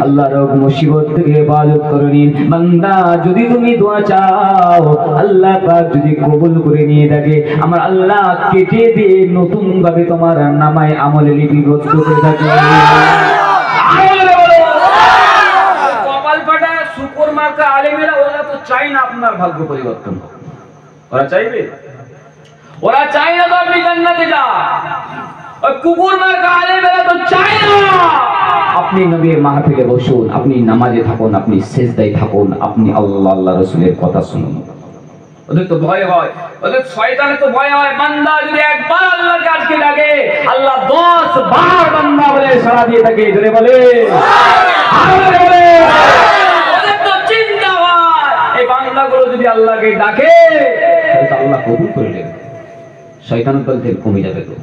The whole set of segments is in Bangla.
আল্লাহর মুসিবত থেকে হেফাজত করে নিন। বান্দা যদি তুমি দোয়া চাও আল্লাহ পাক যদি কবুল করে নিয়ে থাকে, আমার আল্লাহ কেটে দিয়ে নতুন ভাবে তোমার নামায় আমলে লিপিবদ্ধ করে থাকে। কপাল ফাটা শুকর মার্কা আলেমেরা ওরা তো চাই না আপনার ভাগ্য পরিবর্তন। ওরা চাইবে? ওরা চাই না তো আপনি জান্নাতে যান। ওই কুকুর মার্কা আলেমেরা তো চাই না আপনি নবীর মাহফিলে বসুন, আপনি নামাজে থাকুন, আপনি সিজদায় থাকুন, আপনি আল্লাহ রাসূলের কথা শুনুন। ওদের তো ভয় হয়, ওদের শয়তানের তো ভয় হয়। বান্দা যদি একবার আল্লাহকে আজকে ডাকে আল্লাহ 10 বার বান্দা বলে সাড়া দিয়ে থাকে। ধরে বলে ওদের তো চিন্তা হয় এই বান্দাগুলো যদি আল্লাহকে ডাকে তাহলে আল্লাহ কবুল করে নেবে, শয়তানের দল থেকে কমে যাবে। তো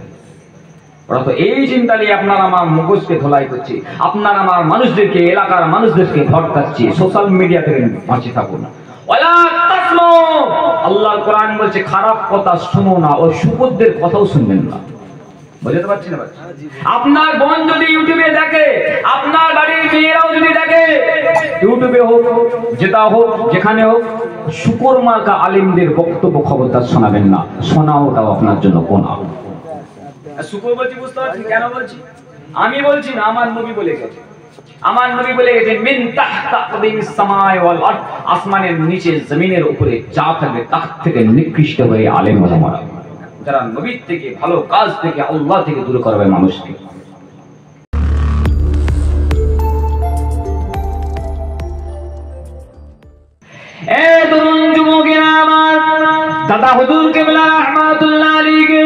ওরা তো এই চিন্তা নিয়ে আপনার আমার মুখোশকে ধোলাই করছে, আপনার আমার মানুষদেরকে, এলাকার মানুষদেরকে ভটকাচ্ছে। সোশ্যাল মিডিয়া থেকে বাঁচিয়ে থাকুন না। আল্লাহর কোরআন বলছে খারাপ কথা শুনো না, ও সুপুতদের কথাও শুনবেন না। বুঝতে পারছেন? আপনার বোন যদি ইউটিউবে দেখে, আপনার বাড়ির মেয়েরাও যদি দেখে, ইউটিউবে হোক, যেটা হোক, যেখানে হোক, শুকর মার্কা আলিমদের বক্তব্য খবরদার শোনাবেন না। শোনাওটাও আপনার জন্য গুনাহ। শুকর বলছি, বুঝতে পারছেন কেন বলছি? আমি বলছি না, আমার নবী বলে গেছে। আমার নবী বলে গেছেন মিন তাহতা কদিমিস সামাই ওয়াল আরদ, আসমানের নিচে জমিনের উপরে যা থাকবে তার থেকে নিকৃষ্ট হয়ে আলেম ওলামারা, যারা নবীর থেকে, ভালো কাজ থেকে, আল্লাহ থেকে দূর করবে মানুষকে। এ তরুণ যুবকেরা আমার, দাদা হুজুর কেবলা রাহমাতুল্লাহ আলাইহি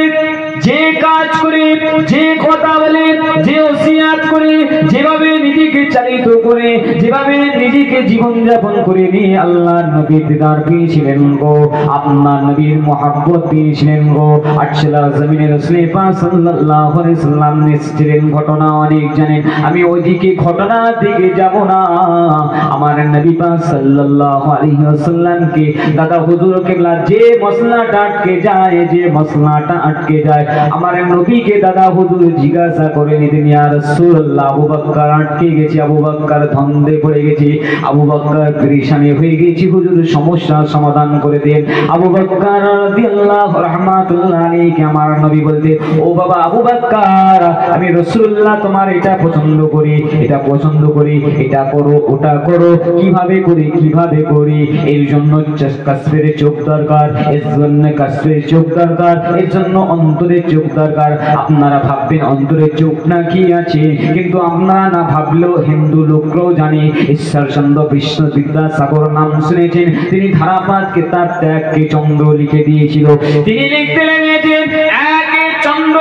যে কাজ করে, যে কথা বলে, যে ওসিয়াত করে, যেভাবে নিজেকে চালিত করে, যেভাবে নিজেকে জীবন যাপন করে নিয়ে আল্লাহর নবীর দিদার পেয়েছিলেন গো, আপনার নবীর মহব্বত পেয়েছিলেন গো। আটশালা জমিনের রাসূল পাক সাল্লাল্লাহু আলাইহি সাল্লাম এসেছিলেন, ঘটনা অনেক জানেন। আমি ওইদিকে ঘটনার দিকে যাব না। আমার নবী পাক সাল্লাল্লাহু আলাইহি ওয়াসাল্লামকে দাদা হুজুর কেবলা যে মশলাটা আটকে যায়, যে মশলাটা আটকে যায়, আমার নবীকে দাদা হুজুর জিজ্ঞাসা করে নিতেন, ইয়া রাসূলুল্লাহ আবু বকর আটকে গেছে, আবু বকর ধন্দে পড়ে গেছে, আবু বকর পরেশানি হয়ে গেছে, হুজুর সমস্যার সমাধান করে দেন। আবু বকর রাদিয়াল্লাহু রাহমাতুল্লাহ আলাইহি আমার নবী বলতে, ও বাবা আবু বকর, আমি রাসূলুল্লাহ তোমার এটা পছন্দ করি, এটা পছন্দ করি, এটা করো, ওটা করো, কিভাবে করি, কিভাবে করি, এর জন্য কাসবের চোখ দরকার, এর জন্য কাসবের চোখ দরকার, এর জন্য অন্তরের চোখ দরকার। আপনারা ভাববেন অন্তরের চোখ না কি আছে, কিন্তু আপনারা না ভাবলেও হিন্দু লোকরাও জানে। ঈশ্বরচন্দ্র বিদ্যাসাগর নাম শুনেছেন? তিনি ধারাপাত কিতাব ত্যাগকে চন্দ্র লিখে দিয়েছিল। তিনি লিখতে লেগেছেন, একে চন্দ্র,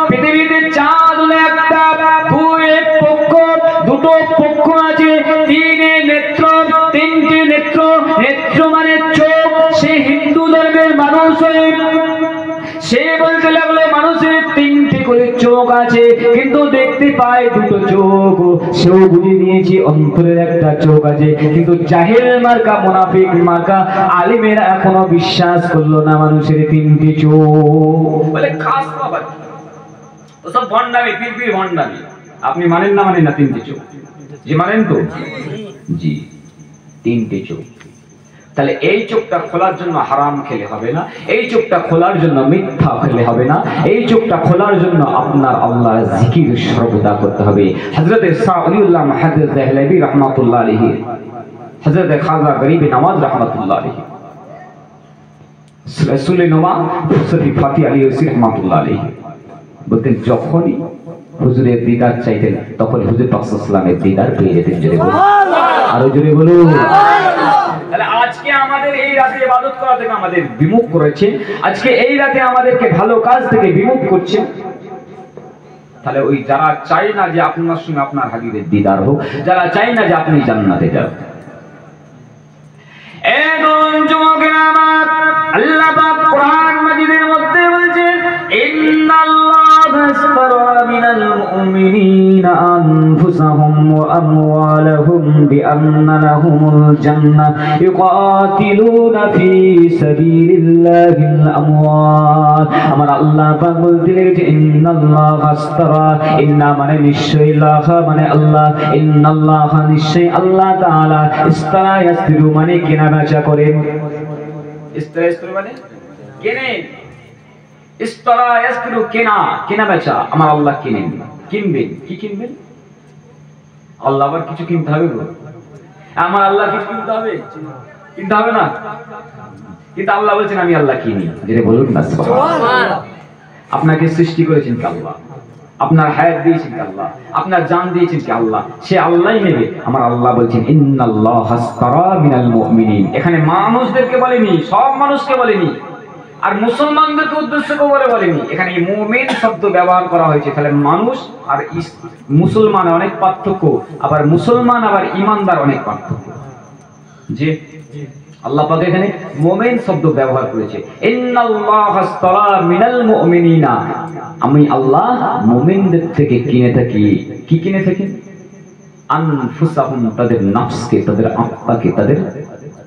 পৃথিবীতে চাঁদ হলো একটা, দুই পক্ষ, দুটো পক্ষ আছে, তিনে নেত্র, তিনটে নেত্র, নেত্র মানে চোখ। সে হিন্দু ধর্মের মানুষ হয়ে সে বলতে লাগলো মানুষের তিনটি করে চোখ আছে, কিন্তু দেখতে পায় দুটো চোখ। সেও বুঝে নিয়েছে অন্তরের একটা চোখ আছে, কিন্তু জাহেল মার্কা, মুনাফিক মার্কা আলিমেরা এখনো বিশ্বাস করলো না মানুষের তিনটি চোখ। বলে খাস বাবা ওসব ভণ্ডামি, পীর ভণ্ডামি। আপনি মানেন না, মানেন না তিনটি চোখ? জি মানেন তো? জি, তিনটি চোখ। তাহলে এই চোখটা খোলার জন্য হারাম খেলে হবে না, এই চোখটা খোলার জন্য মিথ্যা খেলে হবে না, এই চোখটা খোলার জন্য আপনার আল্লাহর জিকির সর্বদা করতে হবে। হযরত শাহ ওলিউল্লাহ মুহাদ্দিস দেহলভী রাহমাতুল্লাহ আলাইহি, হযরত খাজা গরিব নওয়াজ রাহমাতুল্লাহ আলাইহি, রাসূলে নোমা মুফতি ফাতি আলী ওসি রাহমাতুল্লাহ আলাইহি বলতেন, যখনই হুজুরের দিদার চাইতেন তখন হুজুর পাক সাল্লাল্লাহু আলাইহি ওয়াসাল্লামের দিদার পেয়ে যেতেন। জোরে বলুন, আরো জোরে বলুন। তাহলে আজকে আমাদের এই রাতে ইবাদত করা থেকে আমাদের বিমুখ করেছে, আজকে এই রাতে আমাদেরকে ভালো কাজ থেকে বিমুখ করছে। তাহলে ওই যারা চায় না যে আপনার সঙ্গে আপনার হাবিবের দিদার হোক, যারা চায় না যে আপনি জান্নাতে যান, এখন যুবকেরা আমার, আল্লাহ পাক কোরআন মাজিদের মধ্যে বলছেন, ইন্নাল্লাহা আশতারা মিনাল মুমিনিনা المؤمنين أنفسهم وأموالهم بأن لهم الجنة يقاتلون في سبيل الله الأموال আমার আল্লাহ পাক বলতে লেগেছে ইন্নাল্লাহ আস্তারা ইন্না মানে নিশ্চয়ই আল্লাহ মানে আল্লাহ ইন্নাল্লাহ নিশ্চয়ই আল্লাহ তাআলা ইস্তারা ইয়াসতিরু মানে কেনা বেচা করেন ইস্তারা ইয়াসতিরু মানে কেনেন ইস্তারা ইয়াসতিরু কেনা বেচা আমার আল্লাহ কিনেন কিনবেন কি কিনবেন আল্লাহ আবার কিছু কিনতে হবে গো আমার আল্লাহ কিছু কিনতে হবে না কিন্তু আল্লাহ বলছেন আমি আল্লাহ কিনি যেটা বলুন না সুবহানাল্লাহ আপনাকে সৃষ্টি করেছেন কে আল্লাহ আপনার হায়াত দিয়েছেন কে আল্লাহ আপনার জান দিয়েছেন কে আল্লাহ সে আল্লাহই নেবে আমার আল্লাহ বলছেন ইন্নাল্লাহা আস্তারা মিনাল মুমিনিন এখানে মানুষদেরকে বলেনি সব মানুষকে বলেনি আর মুসলমানদেরকে উদ্দেশ্য করে বলেনি এখানে মুমিন শব্দ ব্যবহার করা হয়েছে তাহলে মানুষ আর মুসলমান অনেক পার্থক্য আবার মুসলমান আবার ঈমানদার অনেক পার্থক্য যে আল্লাহ পাক এখানে মুমিন শব্দ ব্যবহার করেছে ইন্নাল্লাহা আস্তারা মিনাল মুমিনিনা আমি আল্লাহ মুমিনদের থেকে কিনে থাকি কি কিনে থাকি আনফুসাহুম তাদের নফসকে তাদের আত্মাকে তাদের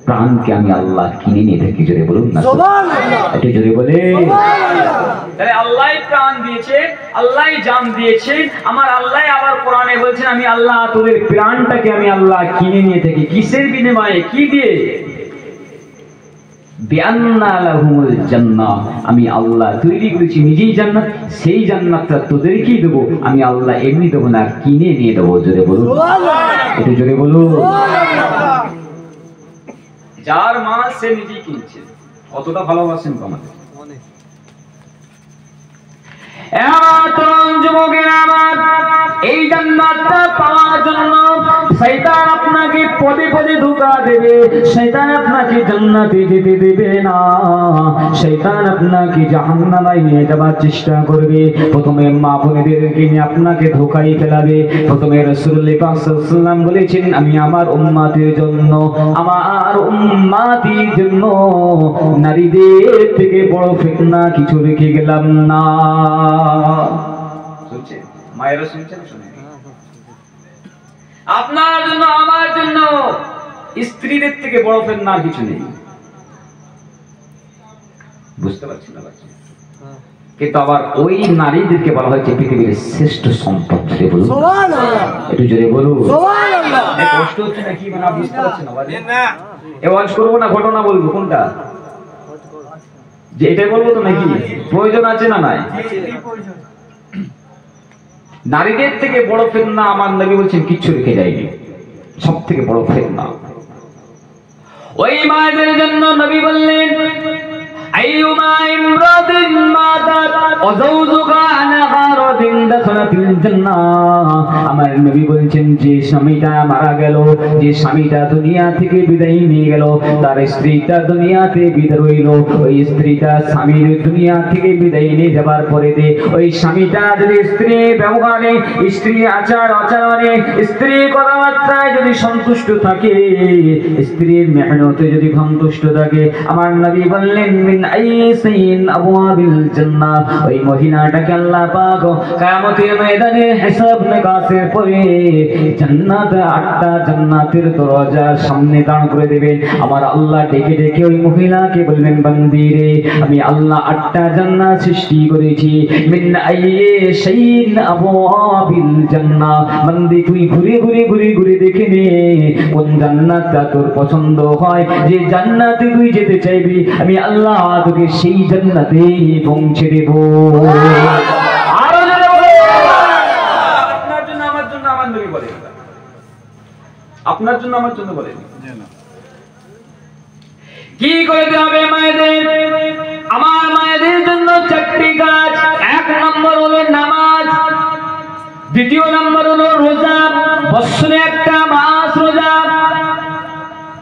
প্রাণকে আমি আল্লাহ কিনে নিয়ে থাকি জোরে বলুন না সুবহানাল্লাহ এটা জোরে বলে সুবহানাল্লাহ তাহলে আল্লাহই প্রাণ দিয়েছে আল্লাহই জান দিয়েছে আমার আল্লাহই আবার কোরআনে বলছেন আমি আল্লাহ তোদের প্রাণটাকে আমি আল্লাহ কিনে নিয়ে থাকি কিসের বিনিময়ে কি দিয়ে বিআন্না লাহুমুল জান্নাহ আমি আল্লাহ তৈরি করেছি নিজেই জান্নাত সেই জান্নাতটা তোদেরকেই দেব আমি আল্লাহ এমনি দেব না কিনে নিয়ে দেব জোরে বলুন সুবহানাল্লাহ এটা জোরে বলুন সুবহানাল্লাহ যার মা সে নিজেই কিনছে কতটা ভালোবাসেন তোমাদের অনেক এই জান্নাতটা পাওয়ার জন্য শয়তান আপনাকে পদে পদে ধোঁকা দেবে শয়তান আপনাকে জান্নাতে যেতে দেবে না শয়তান আপনাকে জাহান্নামে নিয়ে যাবার চেষ্টা করবে প্রথমে মা বোনেদেরকে নিয়ে আপনাকে ধোঁকায় ফেলাবে প্রথমে রাসূলুল্লাহ পাক সাল্লাল্লাহু আলাইহি ওয়াসাল্লাম বলেছেন আমি আমার উম্মতের জন্য নারীদের থেকে বড় ফিতনা কিছু রেখে গেলাম না শুনছেন মায়েরা শুনছেন শুনেন আপনার জন্য আমার জন্য স্ত্রীদের থেকে বড় ফিতনা আর কিছু নেই বুঝতে পারছেন না বাচ্চা কিন্তু আবার ওই নারীদেরকে বলা হয়েছে পৃথিবীর শ্রেষ্ঠ সম্পদ জোরে বলুন সুবহানাল্লাহ একটু জোরে বলুন সুবহানাল্লাহ কষ্ট হচ্ছে না কি মানে বুঝতে পারছেন না এ ওয়াজ করব না ঘটনা বলবো কোনটা যে এটাই বলবো তো নাকি প্রয়োজন আছে না নাই নারীদের থেকে বড় ফিতনা আমার নবী বলছেন কিচ্ছু রেখে যায়নি সব থেকে বড় ফিতনা ওই মায়েদের জন্য নবী বললেন আইয়ুমা ইমরাতিন মাতাত ওয়া যাওজুকা আনা গারাদিন দাখালাতিল জান্নাহ আমার নবী বলেছেন যে স্বামীটা মারা গেল যে স্বামীটা দুনিয়া থেকে বিদায় নিয়ে গেল তার স্ত্রীটা দুনিয়াতে বিদায় রইল ওই স্ত্রীটা স্বামীর দুনিয়া থেকে বিদায় নিয়ে যাবার পরে ওই স্বামীটা যদি স্ত্রী ব্যবহারে স্ত্রী আচার আচরণে স্ত্রী কথাবার্তায় যদি সন্তুষ্ট থাকে স্ত্রীর মেহনতে যদি সন্তুষ্ট থাকে আমার নবী বললেন মিন আইসিন আবওয়াবিল জান্নাহ ওই মহিলাটাকে আল্লাহ পাক কিয়ামতের ময়দানে হিসাব নিকাশের পরে জান্নাত 8টা জান্নাতের দরজার সামনে দাঁড় করে দিবেন আমার আল্লাহ ডেকে ডেকে ওই মহিলাকে বলবেন বান্দি রে আমি আল্লাহ 8টা জান্নাত সৃষ্টি করেছি মিন আইসিন আবওয়াবিল জান্নাহ বান্দি তুই ঘুরে দেখে নে কোন জান্নাতটা তোর পছন্দ হয় যে জান্নাতে তুই যেতে চাইবি আমি আল্লাহ তোকে সেই জান্নাতে পৌঁছে দেব আরো জোরে বলো আপনার জন্য আমার জন্য আমার নবী বলে আপনার জন্য আমার জন্য বলে কি করে হবে মায়েদের আমার মায়েদের জন্য 4টি কাজ 1 নম্বর হলো নামাজ দ্বিতীয় নম্বর হলো রোজা বছরে একটা মাস রোজা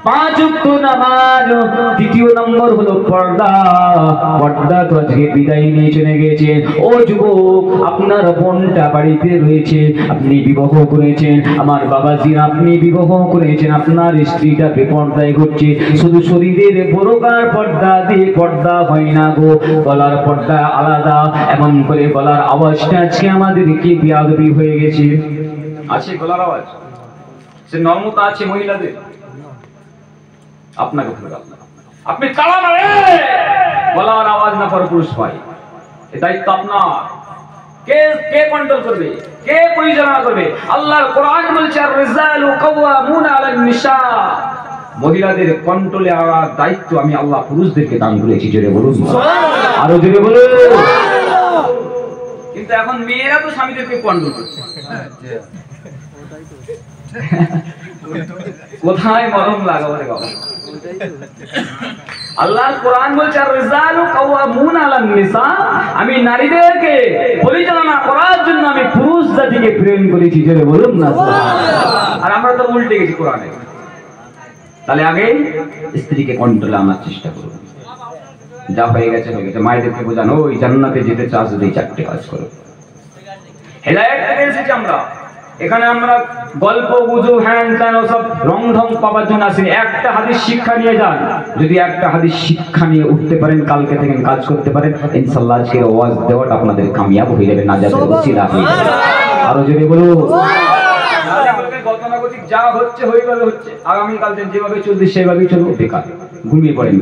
5 ওয়াক্ত নামাজ। দ্বিতীয় নম্বর হলো পর্দা। পর্দা তো আজকে বিদায় নিয়ে চলে গেছে। ও যুবক, আপনার বোনটা বাড়িতে রয়েছে, আপনি বিবাহ করেছেন, আমার বাবাজির আপনি বিবাহ করেছেন, আপনার স্ত্রীটা বেপর্দায় ঘুরছে। শুধু শরীরের বড়কার পর্দা দিয়ে পর্দা হয় না গো, গলার পর্দা আলাদা। এমন করে গলার আওয়াজটা আজকে আমাদের কি বিয়াদবি হয়ে গেছে। আছে গলার আওয়াজ, সে নর্মতা আছে মহিলাদের। আপনাকে আপনি তালা মারে গলার আওয়াজ না পর পুরুষ পাই, এই দায়িত্ব আপনার। কে কে কন্ট্রোল করবে, কে পরিচালনা করবে? আল্লাহর কোরআন বলছে আর রিজালু কাওয়ামুনা আলান নিসা, মহিলাদের কন্ট্রোলে আনার দায়িত্ব আমি আল্লাহ পুরুষদেরকে দান করেছি। জোরে বলুন, আরো জোরে বলুন। কিন্তু এখন মেয়েরা তো স্বামীদেরকে কন্ট্রোল করছে। কোথায় মরম লাগাবো রে বাবা? আল্লাহর কোরআন বলছে আর রিজালু কাওয়ামুনা আলান নিসা, আমি নারীদেরকে পরিচালনা করার জন্য আমি পুরুষ জাতিকে প্রেরণ করেছি। জোরে বলুন না। আর আমরা তো উল্টে গেছি কোরআনে। তাহলে আগে স্ত্রীকে কন্ট্রোলে আনার চেষ্টা করুন। যা হয়ে গেছে হয়ে গেছে। মায়েদেরকে বোঝানো, ওই জান্নাতে যেতে চাস যদি 4টে কাজ করো। হেদায়েত থেকে এসেছি আমরা। এখানে আমরা গল্প গুজব হ্যান ত্যান ওসব রং ঢং পাওয়ার জন্য আসিনি। একটা হাদিস শিক্ষা নিয়ে যান। যদি একটা হাদিস শিক্ষা নিয়ে উঠতে পারেন, কালকে থেকে কাজ করতে পারেন, ইনশাআল্লাহ আজকের ওয়াজ দেওয়াটা আপনাদের কামিয়াব হয়ে যাবে। নাজাতের ওসিলা হয়ে যাবে। আরো যদি বলো, গতানুগতিক যা হচ্ছে হয়ে গেল হচ্ছে, আগামীকাল দিন যেভাবে চলছে সেভাবেই চলবো। বেকার ঘুমিয়ে পড়েন।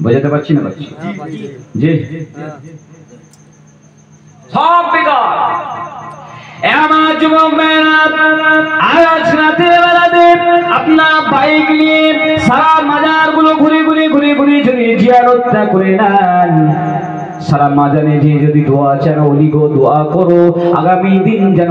বোঝাতে পারছি না? পারছি জি, সব বেকার। আমার যুবক ভাইরা, আজ রাতের বেলাতে আপনার বাইক নিয়ে সারা মাজার গুলো ঘুরে ঘুরে ঘুরে ঘুরে ঘুরে জিয়ারতটা করে নেন। সারা মাজারে যে যদি দোয়া চান, ওলিগো দোয়া করো আগামী দিন যেন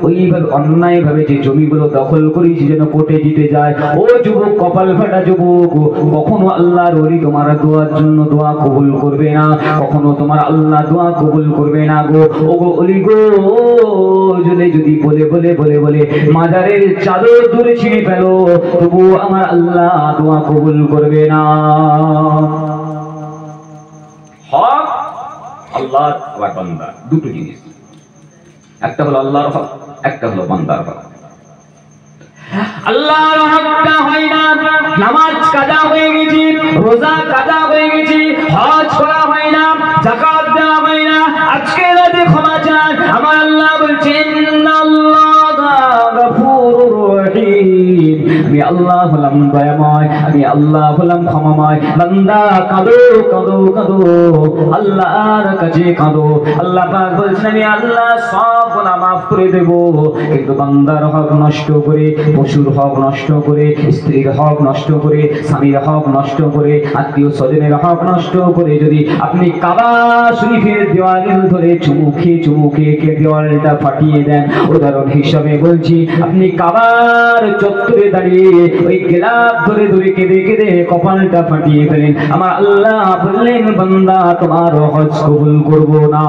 ওইভাবে অন্যায় ভাবে যে জমিগুলো দখল করেছি যেন কোর্টে জিতে যায়। ও যুবক, কপাল ফাটা যুবক, কখনো আল্লাহর ওলি তোমার দোয়ার জন্য দোয়া কবুল করবে না, কখনো তোমার আল্লাহ দোয়া কবুল করবে না গো। ও গো ওলিগো, যদি বলে বলে বলে বলে মাজারের চাদর দূরে ছিঁড়ে ফেলো, তবু আমার আল্লাহ দোয়া কবুল করবে না। হক আল্লাহর আর বান্দার দুটো জিনিস, একটা হলো আল্লাহর হক, একটা হলো বান্দার হক। আল্লাহর হকটা হয় না, নামাজ কাজা হয়ে গেছে, রোজা কাজা হয়ে গেছে, হজ করা হয় না, যাকাত দেওয়া হয় না, আজকে রাতে ক্ষমা চান। আমার আল্লাহ বলছেন ইন্নাল্লাহা গফুরুর রহিম, আমি আল্লাহ হলাম দয়াময়, আমি আল্লাহ হলাম ক্ষমাময়। বান্দা কাঁদো কাঁদো কাঁদো, আল্লাহর কাছে কাঁদো। আল্লাহ পাক বলছেন আমি আল্লাহ সব গুনাহ মাফ করে দেব, কিন্তু বান্দার হক নষ্ট করে, পশুর হক নষ্ট করে, স্ত্রীর হক নষ্ট করে, স্বামীর হক নষ্ট করে, আত্মীয় স্বজনের হক নষ্ট করে যদি আপনি কাবা শরীফের দেওয়াল ধরে চুমুখে চুমুখে দেওয়ালটা ফাটিয়ে দেন, উদাহরণ হিসাবে বলছি, আপনি কাবার চত্বরে দাঁড়িয়ে ওই গেলাপ ধরে ধরে কেঁদে কেঁদে কপালটা ফাটিয়ে ফেলেন, আমার আল্লাহ বললেন বান্দা তোমার হজ কবুল করব না।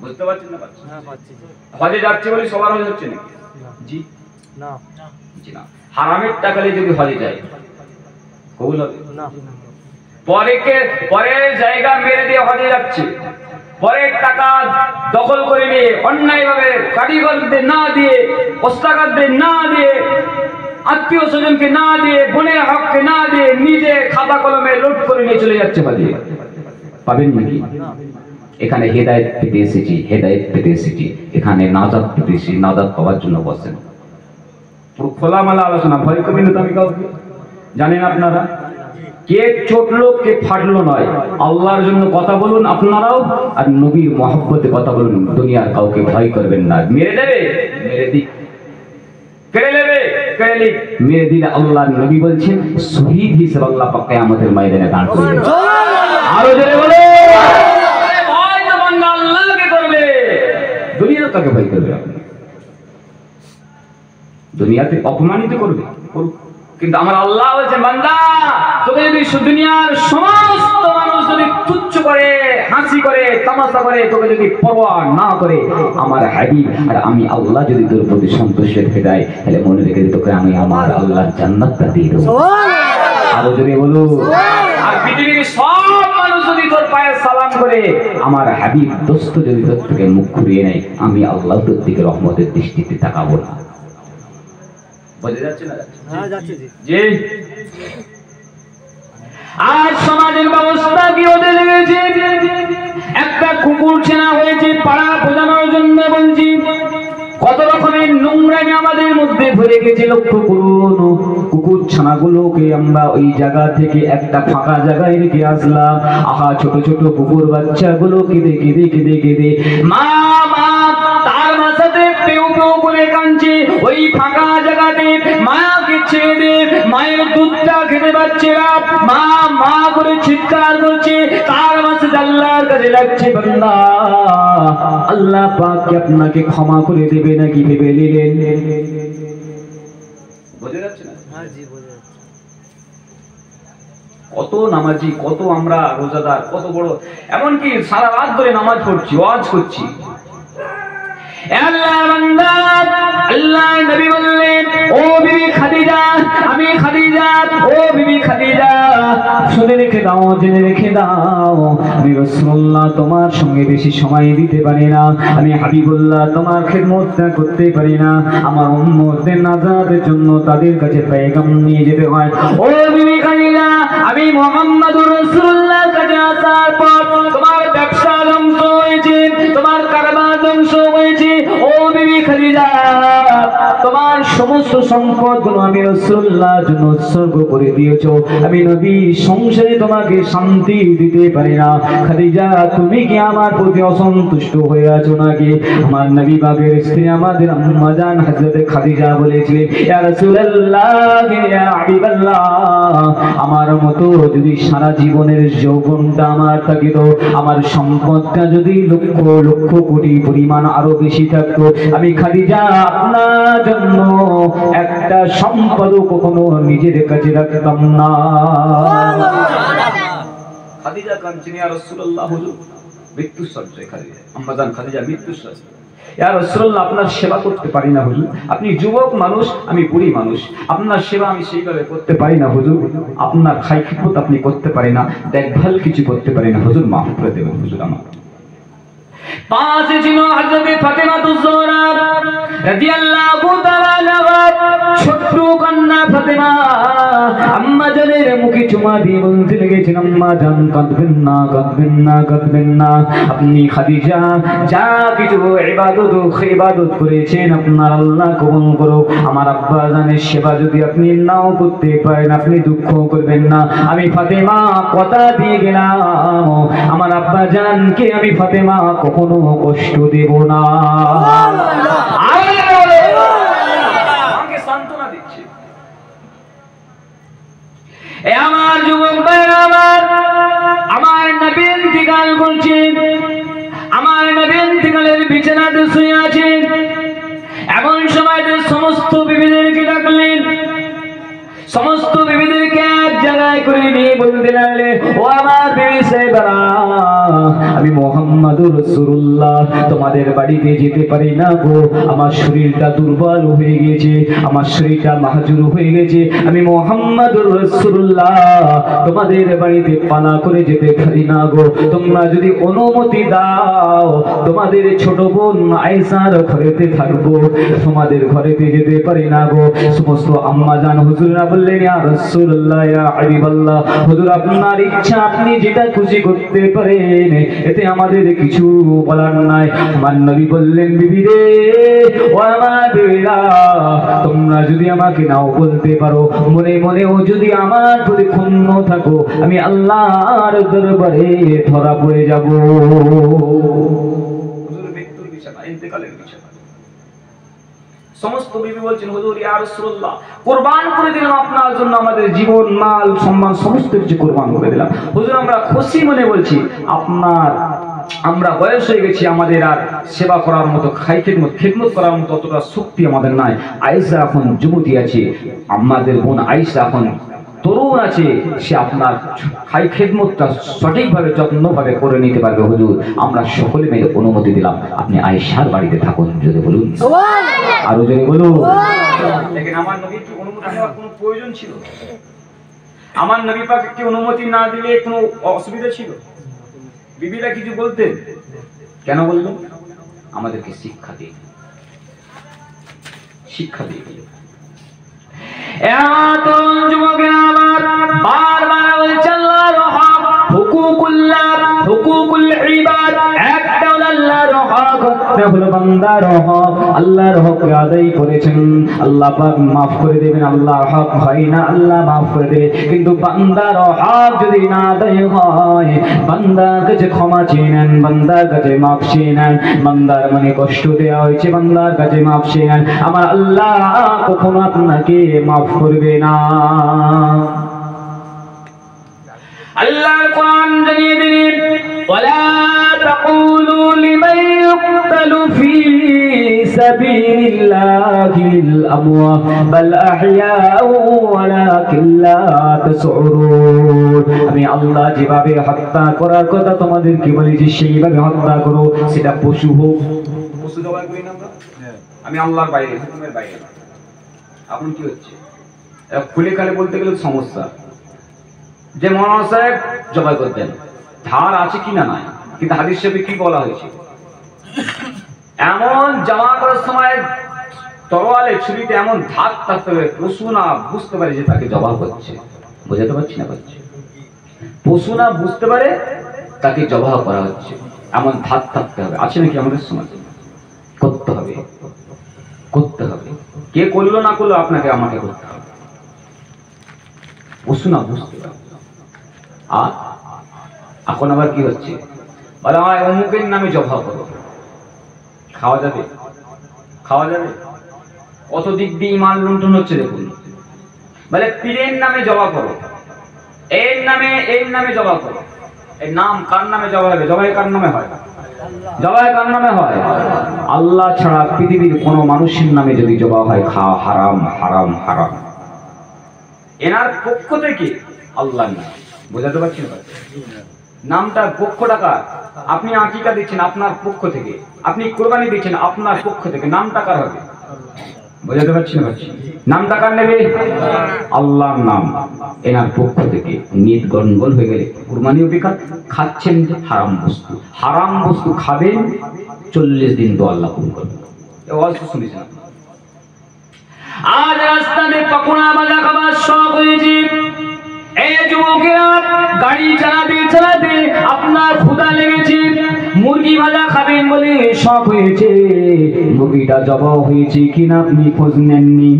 বুঝতে পারছেন না? হজে যাচ্ছে বলে সবার হজ হচ্ছে না? জি না, জি না। হারামের টাকা নিয়ে যদি হজে যায় কবুল হবে না। পরের জায়গা মেরে দিয়ে হজে যাচ্ছে, পরের টাকা দখল করে নিয়ে অন্যায়ভাবে কারিগরদের না দিয়ে, ওস্তাকারদের না দিয়ে, আত্মীয় স্বজনকে না দিয়ে, বোনের হককে না দিয়ে নিজে খাতা কলমে লোড করে নিয়ে চলে যাচ্ছে হজে। পাবেন নাকি? এখানে হেদায়েত পেতে এসেছি, হেদায়েত পেতে এসেছি, এখানে নাজাত পেতে এসেছি, নাজাত পাওয়ার জন্য বসেন। পুরো খোলামেলা আলোচনা, ভয় করবেন না তো আমি কাউকে। জানেন আপনারা কে চটলো কে ফাটলো নয়, আল্লাহর জন্য কথা বলুন আপনারাও, আর নবীর মহব্বতে কথা বলুন। দুনিয়ার কাউকে ভয় করবেন না। মেরে দেবে মেরে দিক, কেড়ে নেবে কেড়ে নিক, মেরে দিলে আল্লাহর নবী বলছেন শহীদ হিসেবে আল্লাহ পাক কিয়ামতের ময়দানে দাঁড় করাবেন। আরো জোরে বলে, ভয় তো বান্দা আল্লাহকে করবে, দুনিয়ার কাকে ভয় করবে? আপনি দুনিয়াতে অপমানিত করবে, কিন্তু আমার আল্লাহ বলছেন বান্দা তোকে যদি দুনিয়ার সমস্ত মানুষ যদি তুচ্ছ করে, হাসি করে, তামাশা করে, তোকে যদি পরোয়া না করে, আমার হাবিব আর আমি আল্লাহ যদি তোর প্রতি সন্তুষ্ট হয়ে যায়, তাহলে মনে রেখে দিই তোকে আমি আমার আল্লাহর জান্নাতটা দিয়ে দেবো। আরো যদি বলো, আর পৃথিবীর সব মানুষ যদি তোর পায়ে সালাম করে, আমার হাবিব দোস্ত যদি তোর থেকে মুখ ঘুরিয়ে নেয়, আমি আল্লাহ তোর দিকে রহমতের দৃষ্টিতে তাকাবো না। বোঝা যাচ্ছে না? হ্যাঁ যাচ্ছে জি। আর সমাজের ব্যবস্থা কি হতে লেগেছে? একটা কুকুর ছেনা হয়েছে পাড়া বোঝানোর জন্য বলছি, কত রকমের নোংরামি আমাদের মধ্যে ভরে গেছে। লক্ষ্য করুন, কুকুর ছানাগুলোকে আমরা ওই জায়গা থেকে একটা ফাঁকা জায়গায় রেখে আসলাম। আহা, ছোট ছোট কুকুর বাচ্চাগুলো কেঁদে কেঁদে কেঁদে কেঁদে মা মা তার মাথাতে পেউ পেউ করে কাঁদছে। ওই ফাঁকা জায়গাতে মাকে ছেড়ে দে, মায়ের দুধটা খেতে পাচ্ছে না, মা মা করে চিৎকার করছে। তার মাঝে আল্লাহর কাছে লাগছে, বান্দা আল্লাহ পাক কি আপনাকে ক্ষমা করে দেবে নাকি ভেবে নিলেন? বোঝা যাচ্ছে না? হ্যাঁ জি বোঝা যাচ্ছে। কত নামাজি, কত আমরা রোজাদার, কত বড়, এমনকি সারা রাত ধরে নামাজ পড়ছি, ওয়াজ করছি। আল্লাহ বান্দা, আল্লাহ নবী বললেন, ও বিবি খাদিজা, আমি খাদিজা, ও বিবি খাদিজা, শুনে রেখে দাও, জেনে রেখে দাও, আমি রাসূলুল্লাহ তোমার সঙ্গে বেশি সময় দিতে পারি না, আমি হাবিবুল্লাহ তোমার খিদমতটা করতে পারি না। আমার উম্মতের নাজাতের জন্য তাদের কাছে পেগাম নিয়ে যেতে হয়। ও বিবি খাদিজা, আমি মুহাম্মদুর রাসূলুল্লাহর কাছে আসার পর তোমার ব্যবসা ধ্বংস হয়েছে, তোমার কারবার ধ্বংস হয়েছে। ও বিবি খাদিজা, তোমার সমস্ত সম্পদগুলো আমি রাসূলুল্লাহর জন্য উৎসর্গ করে দিয়েছো। আমি নবী সংসারে তোমাকে শান্তি দিতে পারি না। খাদিজা, তুমি কি আমার প্রতি অসন্তুষ্ট হয়ে আছো নাকি? আমার নবী পাকের স্ত্রী আমাদের আম্মা জান হযরত খাদিজা বলেছিলেন, ইয়া রাসূলুল্লাহ, ইয়া হাবিবাল্লাহ, আমার মতো যদি সারা জীবনের যৌবনটা আমার থাকিত, আমার সম্পদটা যদি লক্ষ লক্ষ কোটি পরিমাণ আরো বেশি থাকতো, আমি খাদিজা আপনার জন্য একটা সম্পদও কখনো নিজের কাছে রাখতাম না। খাদিজা কাঁদছেন, ইয়া রাসূলুল্লাহ, হুজুর মৃত্যু সজ্জায় খাদিজা, আম্মা জান খাদিজা মৃত্যু সজ্জায়। ইয়া রাসূলুল্লাহ, আপনার সেবা করতে পারি না হুজুর, আপনি যুবক মানুষ, আমি বুড়ি মানুষ, আপনার সেবা আমি সেইভাবে করতে পারি না হুজুর, আপনার খাই খিদমত আপনি করতে পারি না, দেখভাল কিছু করতে পারি না হুজুর, মাফ করে দেবেন হুজুর। আমার পাশে ছিল হযরত ফাতেমাতুজ জোহরা রাদিয়াল্লাহু তাআলা আনহা, ছোট্ট কন্যা ফাতেমা আম্মা জানের মুখে চুমা দিয়ে বলতে লেগেছেন, আম্মা জান কাঁদবেন না, কাঁদবেন না, কাঁদবেন না, আপনি খাদিজা যা কিছু ইবাদত করেছেন আপনার আল্লাহ কবুল করুক। আমার আব্বা জানের সেবা যদি আপনি নাও করতে পারেন, আপনি দুঃখ করবেন না। আমি ফাতেমা কথা দিয়ে গেলাম, আমার আব্বা জানকে আমি ফাতেমা কখনো কষ্ট দেব না। আমাকে সান্ত্বনা দিচ্ছে। এ আমার যুবক ভাইরা, আমার নবী ইন্তিকাল করছেন, আমার নবী ইন্তিকালের বিছানাতে শুয়ে আছেন। এমন সময় সমস্ত বিবিদেরকে ডাকলেন, সমস্ত বিবিদেরকে এক জায়গায় করে নিয়ে বলতে লাগলেন, ও আমার বিবি সাহেবারা, আমি মুহাম্মদুর রাসূলুল্লাহ তোমাদের বাড়িতে যেতে পারি না গো, আমার শরীরটা দুর্বল হয়ে গেছে, আমার শরীরটা মাহজুর হয়ে গেছে, আমি মুহাম্মদুর রাসূলুল্লাহ তোমাদের বাড়িতে পালা করে যেতে পারি না গো, তোমরা যদি অনুমতি দাও তোমাদের ছোট বোন আয়েশার ঘরেতে থাকবো, তোমাদের ঘরেতে যেতে পারি না গো। সমস্ত আম্মা জান হুজুররা বললেন, ইয়া রাসূলুল্লাহ, ইয়া হাবিবাল্লাহ, হুজুর আপনার ইচ্ছা, আপনি যেটা খুশি করতে পারেন, এতে আমাদের কিছু বলার নাই। আমার নবী বললেন, বিবি রে, ও আমার বিবিরা, তোমরা যদি আমাকে নাও বলতে পারো, মনে মনেও যদি আমার প্রতি ক্ষুণ্ণ থাকো, আমি আল্লাহর দরবারে ধরা পড়ে যাব। হুজুর মৃত্যুর বিছানা, ইন্তেকালের বিছানা। সমস্ত বিবি বলছেন, হুজুর ইয়া রাসূলুল্লাহ, কুরবান করে দিলাম আপনার জন্য, আমাদের জীবন মাল সম্মান সমস্ত কিছু কুরবান করে দিলাম হুজুর, আমরা খুশি মনে বলছি, আমরা বয়স হয়ে গেছি, আমাদের আর সেবা করার মতো, খিদমত করার মতো অতটা শক্তি আমাদের নাই। আয়েশা এখন যুবতী আছে, আমাদের বোন আয়েশা এখন তরুণ আছে, সে আপনার খাই খেদমতটা সঠিকভাবে যত্নভাবে করে নিতে পারবে। হুজুর, আমরা সকলে মিলে অনুমতি দিলাম, আপনি আয়েশার বাড়িতে থাকুন। যদি বলুন, আরো যদি বলুন। দেখেন, আমার নবীর কি অনুমতি নেওয়ার কোনো প্রয়োজন ছিল? আমার নবী পাক কি অনুমতি না দিলে কোনো অসুবিধা ছিল? বিবিরা কিছু বলতেন? কেন বললেন? আমাদেরকে শিক্ষা দিয়ে, শিক্ষা দিয়ে। এত যুবকেরা আমার বারবার বলছে আল্লাহর হক, হুকুকুল্লাহ, হুকুকুল ইবাদ। একটা হলো আল্লাহর হক, একটা হলো বান্দার হক। আল্লাহর হক আদায় করেছেন, আল্লাহ পাক মাফ করে দেবেন। আল্লাহর হক হয় না, আল্লাহ মাফ করে দেবে। কিন্তু বান্দার হক যদি না আদায় হয়, বান্দার কাছে ক্ষমা চেয়ে নেন, বান্দার কাছে মাফ চেয়ে নেন। বান্দার মনে কষ্ট দেওয়া হয়েছে, বান্দার কাছে মাফ চেয়ে নেন। আমার আল্লাহ কখনো আপনাকে মাফ করবে না। আল্লাহর কোরআন জানিয়ে দিলেন, ওয়ালা তাকুলু লিমান ইউকতালু ফি সাবিলিল্লাহি লিল আমওয়াত বাল আহইয়াউ ওয়ালাকিন লা তাশউরুন। আমি আল্লাহ যেভাবে হত্যা করার কথা তোমাদেরকে বলেছি সেইভাবে হত্যা করো, সেটা পশু হোক। পশু জবাই করি না আমরা? আমি আল্লাহর বাইরে, হুকুমের বাইরে। এখন কি হচ্ছে? খুলে খালে বলতে গেলে সমস্যা। যে মৌলানা সাহেব জবাই করতেন, ধার আছে কিনা নাই, কিন্তু হাদিস শরীফে কি বলা হয়েছে? এমন জমা করার সময় তরোয়ালে ছুরিতে এমন ধার থাকতে হবে পশু না বুঝতে পারে যে তাকে জবাই করছে। বোঝাতে পারছি না? পারছি? পশু না বুঝতে পারে তাকে জবাই করা হচ্ছে, এমন ধার থাকতে হবে। আছে নাকি আমাদের সমাজে? করতে হবে, করতে হবে। কে করলো না করলো, আপনাকে আমাকে করতে হবে। পশু না বুঝতে পারে। আর এখন আবার কি হচ্ছে? বলা হয় অমুকের নামে জবা করো, খাওয়া যাবে? খাওয়া যাবে? কত দিক দিয়ে ইমান লুণ্ঠন হচ্ছে দেখুন। বলে পীরের নামে জবা করো, এর নামে জবা করো। এই নাম কার নামে জবা হবে? জবাই কার নামে হয়? জবাই কার নামে হয়? আল্লাহ ছাড়া পৃথিবীর কোন মানুষের নামে যদি জবা হয়, খাওয়া হারাম, হারাম, হারাম। এনার পক্ষ থেকে আল্লাহ নাম। বোঝাতে পারছি না? নামটা পক্ষ টাকা। আপনি আকিকা দিচ্ছেন আপনার পক্ষ থেকে, আপনি কোরবানি দিচ্ছেন আপনার পক্ষ থেকে, নাম টাকার হবে। বোঝাতে পারছি না? পারছি। নাম টাকার নেবে আল্লাহর নাম, এনার পক্ষ থেকে। নিত গন্ডগোল হয়ে গেলে কোরবানিও বেকার। খাচ্ছেন যে হারাম বস্তু, হারাম বস্তু খাবেন, 40 দিন তো আল্লাহ কবুল করবেন। এই ওয়াজ শুনেছেন? আজ রাস্তাতে পকোড়া ভাজা খাবার শখ হয়েছে। এই যুবকেরা গাড়ি চালাতে চালাতে আপনার ক্ষুধা লেগেছে, মুরগি ভাজা খাবেন বলে শখ হয়েছে। মুরগিটা জবাই হয়েছে কিনা আপনি খোঁজ নেননি।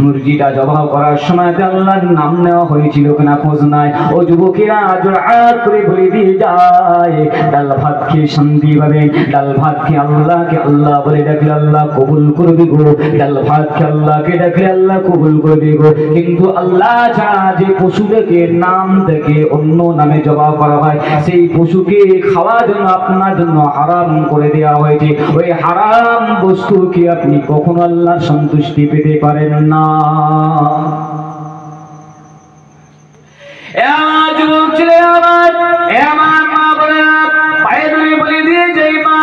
মুরগিটা জবাই করার সময় আল্লাহর নাম নেওয়া হয়েছিল কিনা খোঁজ নাই। ও যুবকেরা জোড়াত করে বলে দিয়ে যায়, ডাল ভাত খেয়ে শান্তি পাবেন। ডাল ভাত খেয়ে আল্লাহকে আল্লাহ বলে ডাকলে আল্লাহ কবুল করবে গো। ডাল ভাত খেয়ে আল্লাহকে ডাকলে আল্লাহ কবুল করবে গো। কিন্তু আল্লাহ ছাড়া যে পশুটাকে নাম থেকে অন্য নামে জবাই করা হয়, সেই পশুকে খাওয়ার জন্য আপনার জন্য হারাম করে দেওয়া হয়েছে। ওই হারাম বস্তুকে আপনি কখনো আল্লাহর সন্তুষ্টি পেতে পারেন না। যুবক ছেলে আমার, আমার মা বোনেরা, পায়ে ধরে বলে দিয়ে যে মা,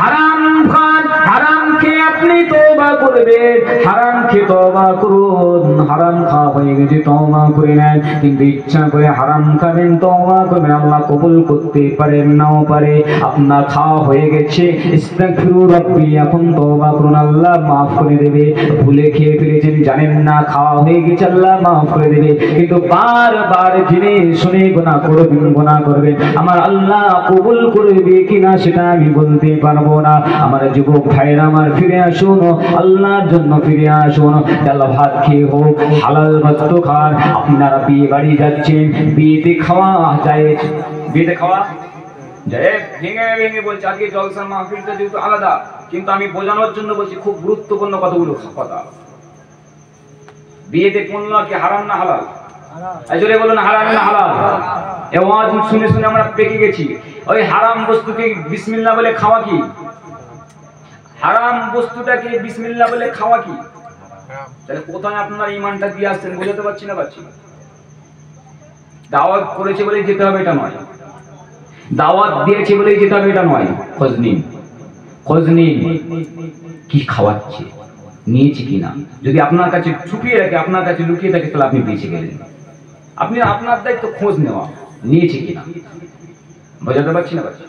হারাম খান, হারাম খেয়ে আপনি তওবা করবেন। হারাম খেয়ে তওবা করুন। হারাম খাওয়া হয়ে গেছে, তওবা করে নেন। কিন্তু ইচ্ছা করে হারাম খাবেন, তওবা করবেন, আল্লাহ কবুল করতে পারেন, নাও পারে। আপনার খাওয়া হয়ে গেছে, ইস্তাগফিরু রাব্বি, এখন তওবা করুন, আল্লাহ মাফ করে দেবে। ভুলে খেয়ে ফেলেছেন, জানেন না, খাওয়া হয়ে গেছে, আল্লাহ মাফ করে দেবে। কিন্তু বারবার জেনে শুনে গুনাহ করবেন, গুনাহ করবেন, আমার আল্লাহ কবুল করবে কিনা সেটা আমি বলতে পারবো না। আমার যুবক ভাইরা আমার, ফিরে আসুন, আল্লাহর জন্য ফিরে আসুন। ডাল ভাত খেয়ে হোক, হালাল বস্তু খান। আপনারা বিয়ে বাড়ি যাচ্ছেন, বিয়েতে খাওয়া যায়, বিয়েতে খাওয়া যায়। ভেঙে ভেঙে বলছে আজকে জলসার মাহফিলটা যেহেতু আলাদা, কিন্তু আমি বোঝানোর জন্য বলছি, খুব গুরুত্বপূর্ণ কতগুলো কথা। বিয়েতে কোন কি হারাম না হালাল? জোরে বলুন, হারাম না হালাল? এই ওয়াজ শুনে শুনে আমরা পেকে গেছি। ওই হারাম বস্তুকে বিসমিল্লাহ বলে খাওয়া কি? হারাম বস্তুটাকে বিসমিল্লাহ বলে খাওয়া কি? তাহলে কোথায় আপনার ঈমানটা দিয়ে আসছেন? বোঝাতে পারছি না? পারছি। দাওয়াত করেছে বলেই যেতে হবে এটা নয়, দাওয়াত দিয়েছে বলেই যেতে হবে এটা নয়। খোঁজ নিন, খোঁজ নিন কি খাওয়াচ্ছে, নিয়েছে কিনা। যদি আপনার কাছে ছুপিয়ে রাখে, আপনার কাছে লুকিয়ে থাকে, তাহলে আপনি বেঁচে গেলেন। আপনি আপনার দায়িত্ব খোঁজ নেওয়া, নিয়েছে কিনা। বোঝাতে পারছি না? পারছি।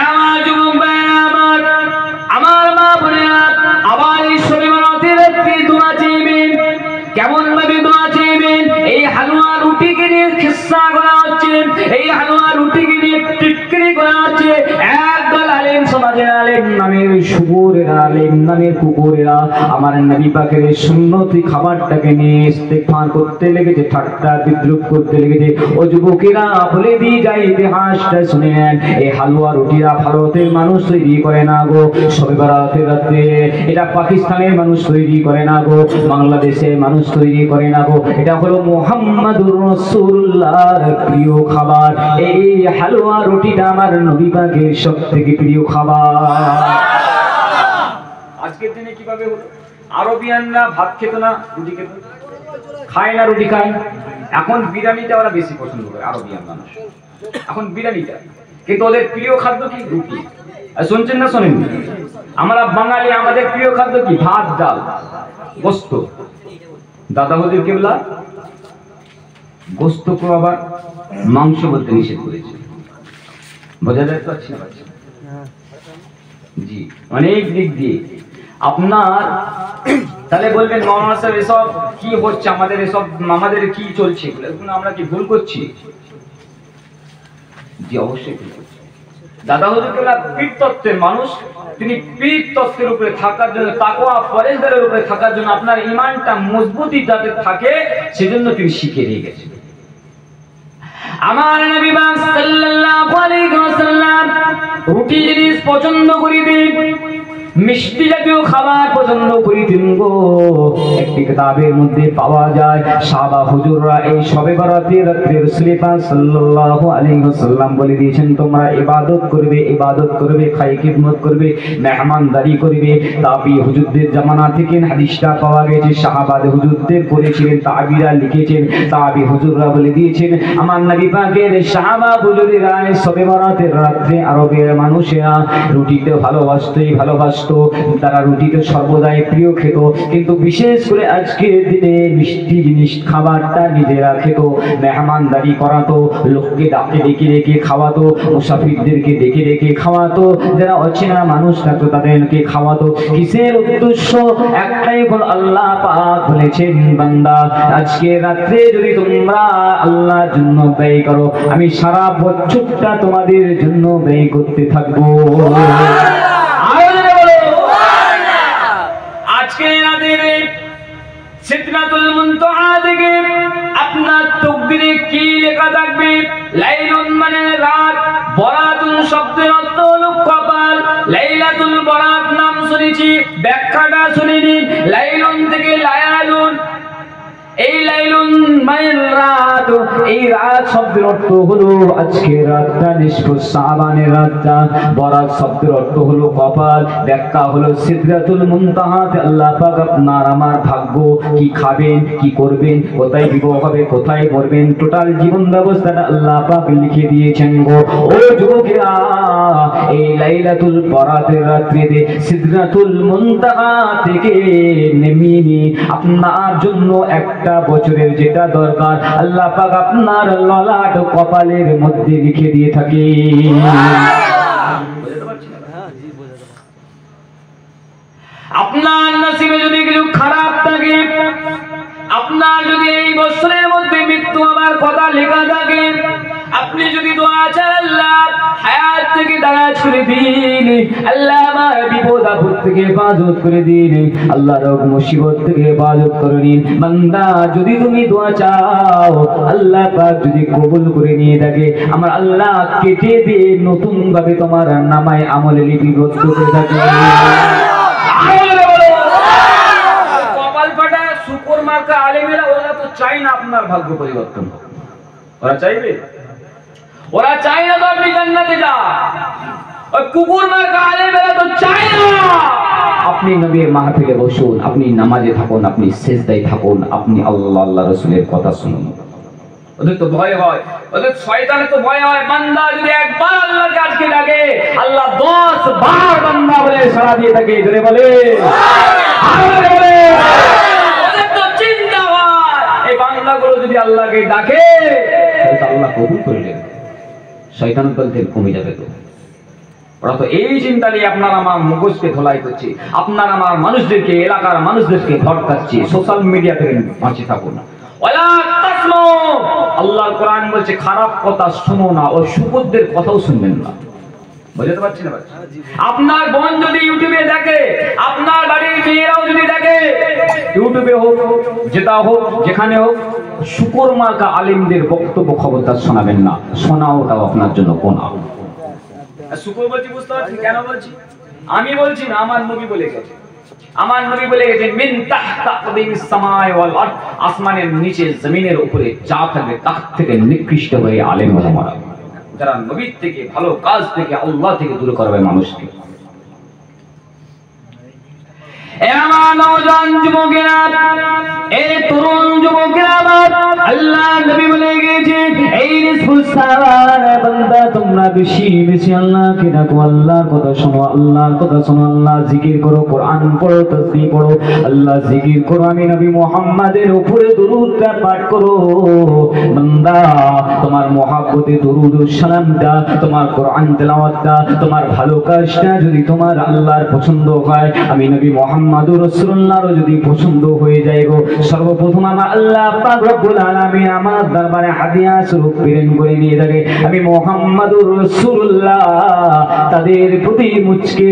আমার যুবক ভাইরা, আমার মা বোনেরা, আবার এই শনিবারের রাত্রে দোয়া চাইবেন। কেমন ভাবে দোয়া চাইবেন? এই হালুয়া রুটিকে নিয়ে খিস্সা করা হচ্ছে, এই হালুয়া রুটিকে নিয়ে টিটকিরি করা হচ্ছে। একদল আলেম, সমাজের আলেম নামের শুকুরের আলেম নামের কুকুরেরা আমার নবী পাকের সুন্নতি খাবারটাকে নিয়ে ইস্তেগফার করতে লেগেছে, ঠাট্টা বিদ্রুপ করতে লেগেছে। ও যুবকেরা, বলে দিয়ে যায় ইতিহাসটা শুনে নেন। এই হালুয়া রুটিরা ভারতের মানুষ তৈরি করে না গো, শবে বরাতের রাত্রে এটা পাকিস্তানের মানুষ তৈরি করে না গো, বাংলাদেশের মানুষ তৈরি করে না গো, এটা হলো মুহাম্মাদুর রাসূলুল্লাহর প্রিয় খাবার। এই হালুয়া রুটিটা আমার নবী পাকের সবথেকে প্রিয় খাবার। আজকের দিনে কিভাবে হলো? আরবিয়ানরা ভাত খেত না, রুটি খেত, খায় না রুটি খায়। এখন বিরিয়ানিটা ওরা বেশি পছন্দ করে, আরবিয়ান মানুষ এখন বিরিয়ানিটা। কিন্তু ওদের প্রিয় খাদ্য কি? রুটি। শুনছেন না শোনেননি? আমরা বাঙালি, আমাদের প্রিয় খাদ্য কি? ভাত, ডাল, গোস্ত। দাদা হুজুর কেবলা গোস্তকে আবার মাংস বলতে নিষেধ করেছে। বোঝা যায় তো? আচ্ছা, জি, অনেক দিক দিয়ে আপনার। তাহলে বলবেন মাওলানা সাহেব এসব কি হচ্ছে, আমাদের এসব আমাদের কি চলছে, এগুলো আমরা কি ভুল করছি? জি, অবশ্যই ভুল করছি। দাদা হুজুর কেবলা পীর তত্ত্বের মানুষ, তিনি পীর তত্ত্বের উপরে থাকার জন্য, তাকওয়া ফরেজদারের উপরে থাকার জন্য, আপনার ঈমানটা মজবুতি যাতে থাকে সেজন্য তিনি শিখে দিয়ে গেছেন। আমার নবী পাক সাল্লাল্লাহু আলাইহি ওয়াসাল্লাম রুটি জিনিস পছন্দ করিতেন, মিষ্টি জাতীয় খাবার পছন্দ করিতেন গো। একটি কিতাবের মধ্যে পাওয়া যায়, সাহাবা হুজুররা এই শবে বরাতের রাত্রে রাসূল পাক সাল্লাল্লাহু আলাইহি ওয়াসাল্লাম বলে দিয়েছেন, তোমরা ইবাদত করবে, ইবাদত করবে, খাই খিদমত করবে, মেহমানদারি করবে। তাবি হুজুরদের জামানা থেকে হাদিসটা পাওয়া গেছে, সাহাবাদের হুজুরদের বলেছিলেন, তাবিরা লিখেছেন, তাবি হুজুররা বলে দিয়েছেন। আমার নবী পাকের সাহাবা হুজুরেরা শবে বরাতের রাত্রে আরবের মানুষেরা রুটিতে ভালোবাসতো, তারা রুটিতে সর্বদাই প্রিয় খেত। কিন্তু বিশেষ করে আজকের দিনে মিষ্টি জিনিস খাবারটা নিজেরা খেত, মেহমানদারি করাতো, লোককে ডেকে ডেকে খাওয়াতো, মুসাফিরদেরকে ডেকে ডেকে খাওয়াতো, যারা অচেনা মানুষ থাকতো তাদেরকে খাওয়াতো। কিসের উদ্দেশ্য? একটাই হল, আল্লাহ পাক বলেছেন, বান্দা আজকে রাত্রে যদি তোমরা আল্লাহর জন্য ব্যয় করো, আমি সারা বছরটা তোমাদের জন্য ব্যয় করতে থাকবো। আজকে রাতের সিদরাতুল মুনতাহা থেকে আপনার তাকদীরে কি লেখা থাকবে? লাইলুন মানে রাত, বরাতুন শব্দের অর্থ হলো কপাল। লাইলাতুল বরাত নাম শুনেছি, ব্যাখ্যাটা শুনিনি। লাইলুন থেকে লায়ালুন, এই লাইলুন মানে রাত, এই রাত শব্দের অর্থ হলো আজকে রাতটা, নিষ্ফু শাবানের রাতটা। বরাত শব্দের অর্থ হলো কপাল, ব্যাখ্যা হলো সিদরাতুল মুনতাহাতে আল্লাহ পাক আপনার আমার ভাগ্য, কি খাবেন, কি করবেন, কোথায় বিবাহ হবে, কোথায় মরবেন, টোটাল জীবন ব্যবস্থাটা আল্লাহ পাক লিখে দিয়েছেন গো। ও যুবকেরা, এই লাইলাতুল বরাতের রাত্রিতে সিদরাতুল মুনতাহা থেকে নেমে আপনার জন্য একটা বছরের যেটা দরকার আল্লাহ পাক আপনার ললাট কপালের মধ্যে লিখে দিয়ে থাকে। আপনার নসিবে যদি কিছু খারাপ থাকে, আপনার যদি এই বছরের মধ্যে মৃত্যু হবার কথা লেখা থাকে, আপনি যদি দোয়া চান আল্লাহ হায়াত থেকে দারাজ করে দিন, আল্লাহ আমার বিপদ আপদ থেকে হেফাজত করে দিন, আল্লাহ রোগ মুসিবত থেকে হেফাজত করে দিন। বান্দা যদি তুমি দোয়া চাও, আল্লাহ পাক যদি কবুল করে নিয়ে থাকে, আমার আল্লাহ কেটে দিয়ে নতুন ভাবে তোমার নামায় আমলে লিপিবদ্ধ করে থাকে। কপাল ফাটা শুকর মার্কা আলেমেরা ওরা তো চায় না আপনার ভাগ্য পরিবর্তন, ওরা চাইবে, ওরা চায় না তো আপনি জান্নাতে যান। ওই কুকুর মার্কা আলেমেরা তো চায় না আপনি নবীর মাহফিলে বসুন, আপনি নামাজে থাকুন, আপনি সিজদায় থাকুন, আপনি আল্লাহ আল্লাহ রাসূলের কথা শুনুন। ওদের তো ভয় হয়, ওদের শয়তানের তো ভয় হয়। বান্দা যদি একবার আল্লাহকে আজকে ডাকে, আল্লাহ 10 বার বান্দা বলে সাড়া দিয়ে থাকে। ধরে বলে ওদের তো চিন্তা হয়, এই বান্দাগুলো যদি আল্লাহকে ডাকে তাহলে তো আল্লাহ কবুল করে নেবে, শয়তানের দল থেকে কমে যাবে। তো ওরা তো এই চিন্তা নিয়ে আপনার আমার মুখোশকে ধোলাই করছে, আপনার আমার মানুষদেরকে, এলাকার মানুষদেরকে ভটকাচ্ছে। সোশ্যাল মিডিয়া থেকে বাঁচে থাকুন। আল্লাহর কোরআন বলছে খারাপ কথা শুনো না, ও সুপুত্রদের কথাও শুনবেন না। বুঝতে পারছি না? আপনার বোন যদি ইউটিউবে দেখে, আপনার বাড়ির মেয়েরাও যদি দেখে, ইউটিউবে হোক, যেটা হোক, যেখানে হোক, শুকর মার্কা আলিমদের বক্তব্য খবরদার শোনাবেন না। শোনা ওটাও আপনার জন্য গুনাহ। শুকর বলছি, বুঝতে পারছি কেন বলছি? আমি বলছি না, আমার নবী বলে গেছে। আমার নবী বলে গেছেন মিন তাহতা কদিমিস সামাই ওয়াল আরদ, আসমানের নিচে জমিনের উপরে যা থাকবে তার থেকে নিকৃষ্ট হয়ে আলেম ওলামারা, যারা নবীর থেকে, ভালো কাজ থেকে, আল্লাহ থেকে দূর করবে মানুষকে। এ আমার নওজোয়ান যুবকেরা, এ তরুণ যুবকেরা, আল্লাহ নবী বলে গেছেন এই নিসফুস সাওয়ার বান্দা তোমরা বেশি বেশি আল্লাহকে ডাকো, আল্লাহর কথা শোনো, আল্লাহর কথা শোনো, আল্লাহ জিকির করো, কোরআন পড়ো, তাসবিহ পড়ো, আল্লাহ জিকির করো, আমি নবী মুহাম্মাদের উপরে দরুদটা পাঠ করো। বান্দা তোমার মহব্বতে দরুদ ও সালামটা, তোমার কোরআন তেলাওয়াতটা, তোমার ভালো কাজটা যদি তোমার আল্লাহর পছন্দ হয়, আমি নবী মুহাম্মদুর রাসূলুল্লাহর যদি পছন্দ হয়ে যায় গো, সর্বপ্রথম আমার আল্লাহ পাক রব্বুল আলামিন আমার দরবারে হাদিয়া স্বরূপ প্রেরণ করে নিয়ে থাকে। আমি মুহাম্মদুর রাসূলুল্লাহ তাদের প্রতি মুচকে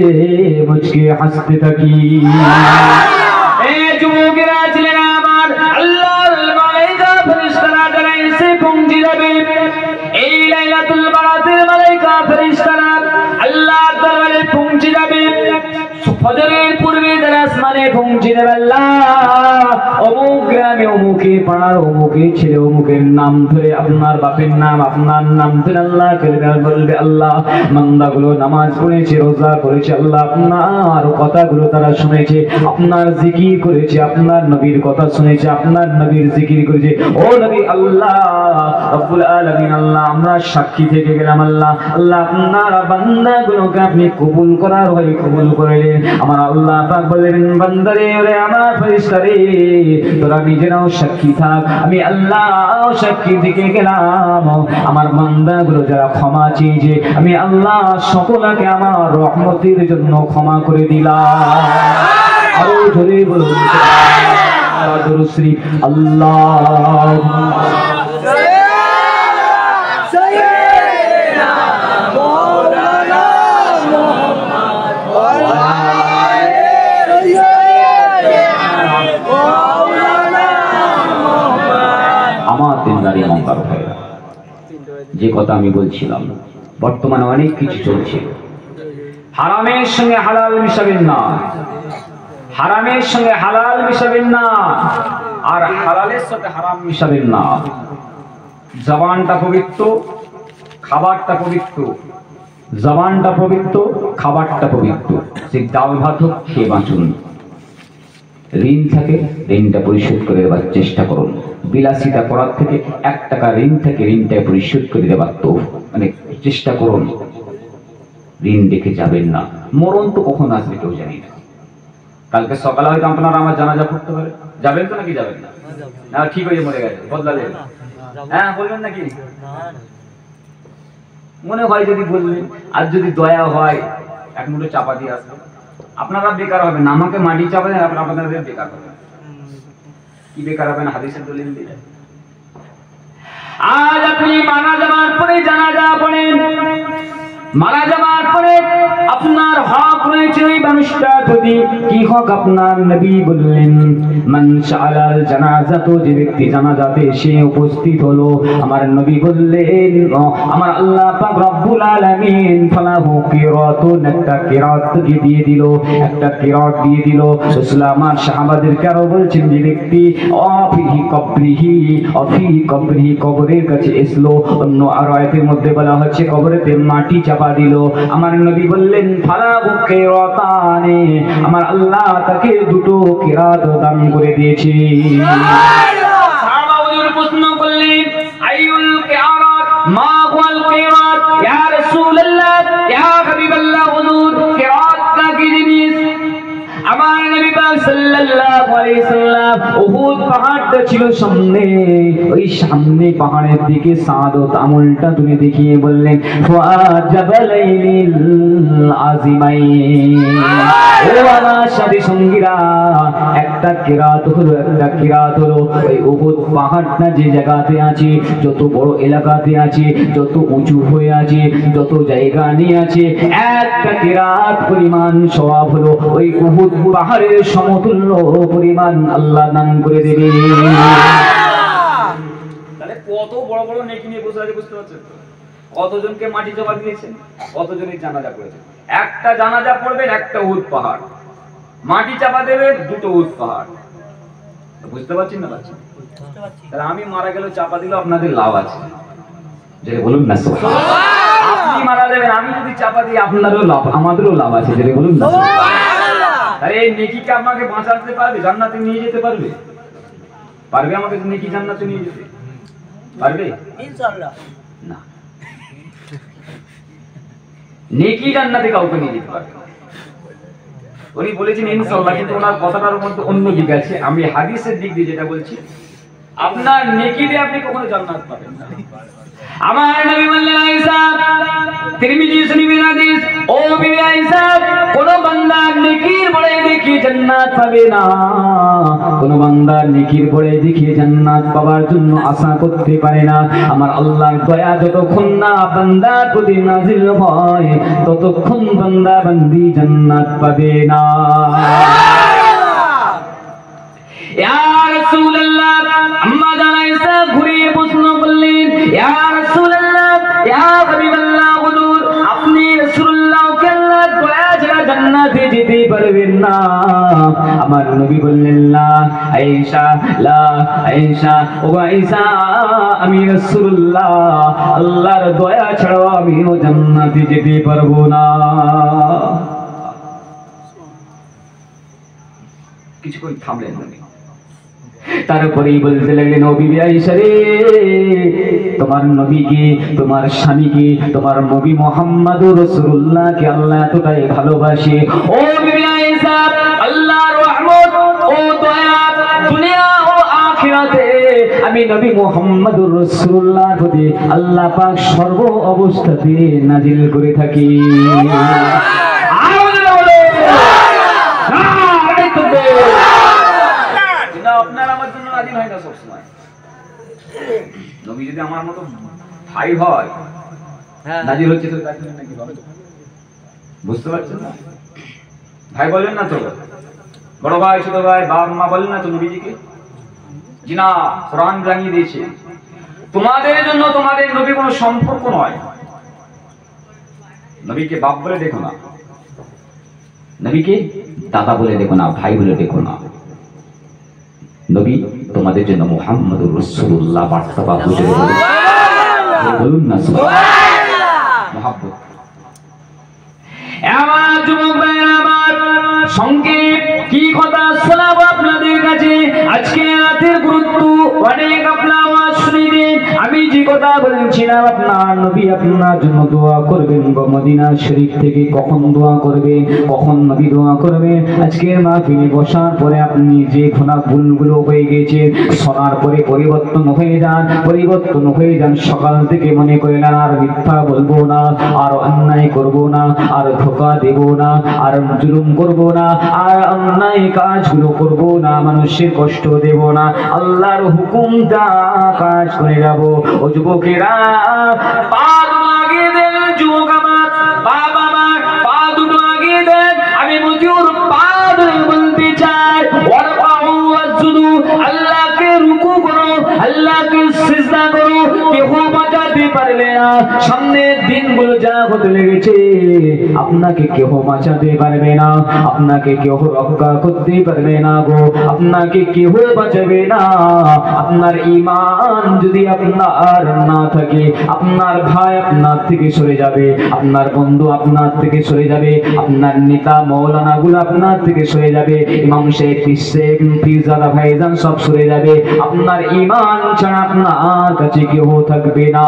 মুচকে হাসতে থাকি। এই যুবকেরা ছিলেন আমার, আল্লাহর মালায়েকা ফেরেশতারা যারা এসে পৌঁছে যাবে এই লাইলাতুল বারাতের মালায়েকা ফেরেশতারা আল্লাহর দরবারে পৌঁছে যাবে। ফজরের পূর্বে যারা আসমানে পৌঁছে যাবে, আল্লাহ অমুক গ্রামে, অমুকে পাড়ার, অমুকে ছেলে, অমুকের নাম ধরে, আপনার বাপের নাম, আপনার নাম ধরে আল্লাহ বলবে, আল্লাহ বান্দাগুলো নামাজ পড়েছে, রোজা করেছে, আল্লাহ আপনার কথাগুলো তারা শুনেছে, আপনার জিকির করেছে, আপনার নবীর কথা শুনেছে, আপনার নবীর জিকির করেছে। ও নবী আল্লাহ রব্বুল আলামিন, আল্লাহ আমরা সাক্ষী থেকে গেলাম, আল্লাহ আল্লাহ আপনার বান্দাগুলোকে আপনি কবুল করার হয় কবুল করলেন। আমার আল্লাহ পাক বললেন, বান্দারে, ওরে আমার ফেরেশতারে, তোরা নিজেরাও সাক্ষী থাক, আমি আল্লাহ সাক্ষী থেকে গেলাম। আমার বান্দাগুলো যারা ক্ষমা চেয়েছে, আমি আল্লাহ সকলকে আমার রহমতের জন্য ক্ষমা করে দিলাম। আরো ধরে বলুন দরুদ শরীফ, আল্লাহ যে কথা আমি বলছিলাম, বর্তমানে অনেক কিছু চলছে। হারামের সঙ্গে হালাল মিশাবেন না, হারামের সঙ্গে হালাল মিশাবেন না, আর হালালের সাথে হারাম মিশাবেন না। জবানটা পবিত্র, খাবারটা পবিত্র, জবানটা পবিত্র, খাবারটা পবিত্র। সে ডাল ভাত হোক খেয়ে বাঁচুন। ঋণ থাকে, ঋণটা পরিশোধ করে দেওয়ার চেষ্টা করুন। বিলাসিতা করার থেকে 1 টাকা ঋণ থেকে ঋণটা পরিশোধ করে দেওয়ার তো চেষ্টা করুন। ঋণ দেখে যাবেন না, মরণ তো কখন আসবে কেউ জানি না। কালকে সকালে হয়তো আপনার আমার জানাজা পড়তে পারে, যাবেন তো নাকি যাবেন না? না ঠিক হয়ে মরে গেছে, বদলালে, হ্যাঁ বলবেন নাকি? মনে হয় যদি বললেন, আর যদি দয়া হয় 1 মুঠো চাপা দিয়ে আসবেন, আপনারা বেকার হবেন না। আমাকে মাটি চাপা দেন, আপনাদের বেকার হবেন। কি বেকার হবেন? হাদিসের দলিল দিলে। আজ আপনি মারা যাওয়ার পরে জানাজা পড়েন, মারা যাওয়ার পরে আপনার হক রয়েছে ওই মানুষটার প্রতি। কি হক আপনার? নবী বললেন, মান শাআলাল জানাজাতু, যে ব্যক্তি জানাজাতে সে উপস্থিত হলো, আমার নবী বললেন, আমার আল্লাহ পাক রব্বুল আলামিন ফালাহু কিরাতুন, একটা কিরাত দিয়ে দিল, একটা কিরাত দিয়ে দিল। রাসূল আমার সাহাবাদেরকে আরো বলছেন, যে ব্যক্তি অফিহি কবরিহি, অফিহি কবরিহি, কবরের কাছে এসলো। অন্য আয়াতের মধ্যে বলা হচ্ছে কবরেতে মাটি চাপা চাপা দিল। আমার নবী বললেন ফালাহু কিরাতানে, আমার আল্লাহ তাকে দুটো কিরাত দান করে দিয়েছে। সাহাবা হুজুর প্রশ্ন করলেন আইউল কিরাত, মা হুয়াল কিরাত ইয়া রাসূলুল্লাহ, ইয়া হাবিবাল্লাহ হুজুর, কিরাত কি জিনিস? আমার নবী পাক সাল্লাল্লাহু আলাইহি সাল্লাম উহুদ পাহাড়টা ছিল সামনে, ওই সামনে পাহাড়ের দিকে সাদত আমলটা তুমি দেখিয়ে বললেন ফাজাবালাইল আজিমাইন। ও আমার সাথী সঙ্গীরা, একটা কিরাত হলো, একটা কিরাত হলো ওই উহুদ পাহাড়টা যে জায়গাতে আছে, যত বড় এলাকাতে আছে, যত উঁচু হয়ে আছে, যত জায়গা নিয়ে আছে, একটা কিরাত পরিমাণ সওয়াব হলো ওই উহুদ পাহাড়ের সমতুল্য পরিমাণ আল্লাহ দান করে দেবে। তাহলে কত বড় বড় নেকি নিয়ে বসে আছে বুঝতে পারছেন? কতজনকে মাটি চাপা দিয়েছেন, কতজনের জানাজা করেছেন। একটা জানাজা পড়বেন একটা উহুদ পাহাড়, মাটি চাপা দেবেন দুটো উহুদ পাহাড়। বুঝতে পারছেন না? পারছেন? তাহলে আমি মারা গেলেও চাপা দিলেও আপনাদের লাভ আছে, যেটা বলুন না সুবহানাল্লাহ। আপনি মারা যাবেন, আমি যদি চাপা দিই আপনারও লাভ, আমাদেরও লাভ আছে, যেটা বলুন না সুবহানাল্লাহ। তাহলে এই নেকিকে আমাকে বাঁচাতে পারবে, জান্নাতে নিয়ে যেতে পারবে? পারবে আমাকে নেকি জান্নাতে নিয়ে যেতে পারবে? ইনশাআল্লাহ না, নেকি জান্নাতে কাউকে নিয়ে যেতে পারবে না। উনি বলেছেন ইনশাআল্লাহ, কিন্তু ওনার কথাটার মধ্যে অন্য দিক আছে। আমি হাদিসের দিক দিয়ে যেটা বলছি, আপনার নেকি দিয়ে আপনি কখনো জান্নাত পাবেন না। আমার নবী বললেন আয়েশা, তিরমিজি শরীফের হাদিস, ও বিবি আয়েশা, কোন বান্দা নেকির বলে দেখি জান্নাত পাবে না, কোন বান্দা নেকির পরে দেখিয়ে জান্নাত পাওয়ার জন্য আশা করতে পারে না। আমার আল্লাহর দয়া যতক্ষণ না বান্দার প্রতি নাজিল হয়, ততক্ষণ বান্দা বান্দি জান্নাত পাবে না। ইয়া রাসূলুল্লাহ, আম্মা জান আয়েশা ঘুরিয়ে প্রশ্ন করলেন, ইয়া রাসূলুল্লাহ, ইয়া হাবিবাল্লাহ হুজুর, আপনি রাসূলুল্লাহকে আল্লাহর দয়া ছাড়া জান্নাতে যেতে পারবেন না। আমার নবী বললেন লা আয়েশা, লা আয়েশা, ও আয়েশা, আমি রাসূলুল্লাহ আল্লাহর দয়া ছাড়া আমিও জান্নাতে যেতে পারবো না। কিছুক্ষণ থামলেন উনি। তারপরেই বলতে লাগলেন, ও বিবি আয়েশা রে, তোমার নবীকে, তোমার স্বামীকে, তোমার নবী মুহাম্মদুর রাসূলুল্লাহকে আল্লাহ এতটাই ভালোবাসে। ও বিবি আয়েশা, আল্লাহর রহমত ও দয়া দুনিয়া ও আখিরাতে আমি নবী মুহাম্মদুর রাসূলুল্লাহর প্রতি আল্লাহ পাক সর্ব অবস্থাতে নাজিল করে থাকি। আপনার আমার জন্য নাজিল হয় না সবসময়। নবী যদি আমার মতো ভাই হয়, নাজিল হচ্ছে তো তার জন্য নাকি হবে? বুঝতে পারছেন না? ভাই বলেন না তো, বড় ভাই, ছোট ভাই, বাবা মা বলেন না তো নবীজিকে? জি না, কোরআন জানিয়ে দিয়েছে তোমাদের জন্য তোমাদের নবী কোনো সম্পর্ক নয়। নবীকে বাপ বলে দেখো না, নবীকে দাদা বলে দেখো না, ভাই বলে দেখো না। নবী তোমাদের জন্য মুহাম্মদুর রাসূলুল্লাহ বার্তা বুঝে বলুন না সুবহানাল্লাহ। মুহাব্বত আমার যুবক ভাইরা, আমার সংক্ষেপ কি কথা শোনাবো আপনাদের কাছে। আজকে রাতের গুরুত্ব অনেক আপনারা আওয়াজ শুনেছেন। আমি যে কথা বলছিলাম, আপনার নবী আপনার জন্য দোয়া করবেন গো মদিনা শরীফ থেকে। কখন দোয়া করবেন, কখন নবী দোয়া করবেন? আজকের মাহফিলে বসার পরে আপনি যে ঘোনা ভুলগুলো হয়ে গেছে শোনার পরে পরিবর্তন হয়ে যান, পরিবর্তন হয়ে যান। সকাল থেকে মনে করেন আর মিথ্যা বলবো না, আর অন্যায় করবো না, আর ধোঁকা দেব না, আর জুলুম করবো না, আর অন্যায় কাজগুলো করবো না, মানুষের কষ্ট দেব না, আল্লাহর হুকুমটা কাজ করে যাবো। ও যুবকেরা, পা দুটো আগিয়ে দেন, যুবক আমার, বাবা আমার, পা দুটো আগিয়ে দেন। আমি মজুর পা ধরে বলতে চাই, ওয়ারফাউ ওয়াসজুদু, আল্লাহকে রুকু করো, আল্লাহকে সিজদা করো। কেউ বাঁচাতে পারবে পারবে না, সামনের দিনগুলো যা হতে লেগেছে আপনাকে কেউ বাঁচাতে পারবে না, আপনাকে কেউ রক্ষা করতে পারবে না গো, আপনাকে কেউ বাঁচাবে না। আপনার ঈমান যদি আপনার না থাকে, আপনার ভাই আপনার থেকে সরে যাবে, আপনার বন্ধু আপনার থেকে সরে যাবে, আপনার নেতা মৌলানা গুলো আপনার থেকে সরে যাবে, ইমাম সাহেব পীরজাদা ভাইজান সব সরে যাবে। আপনার ঈমান ছাড়া আপনার কাছে কেউ থাকবে না।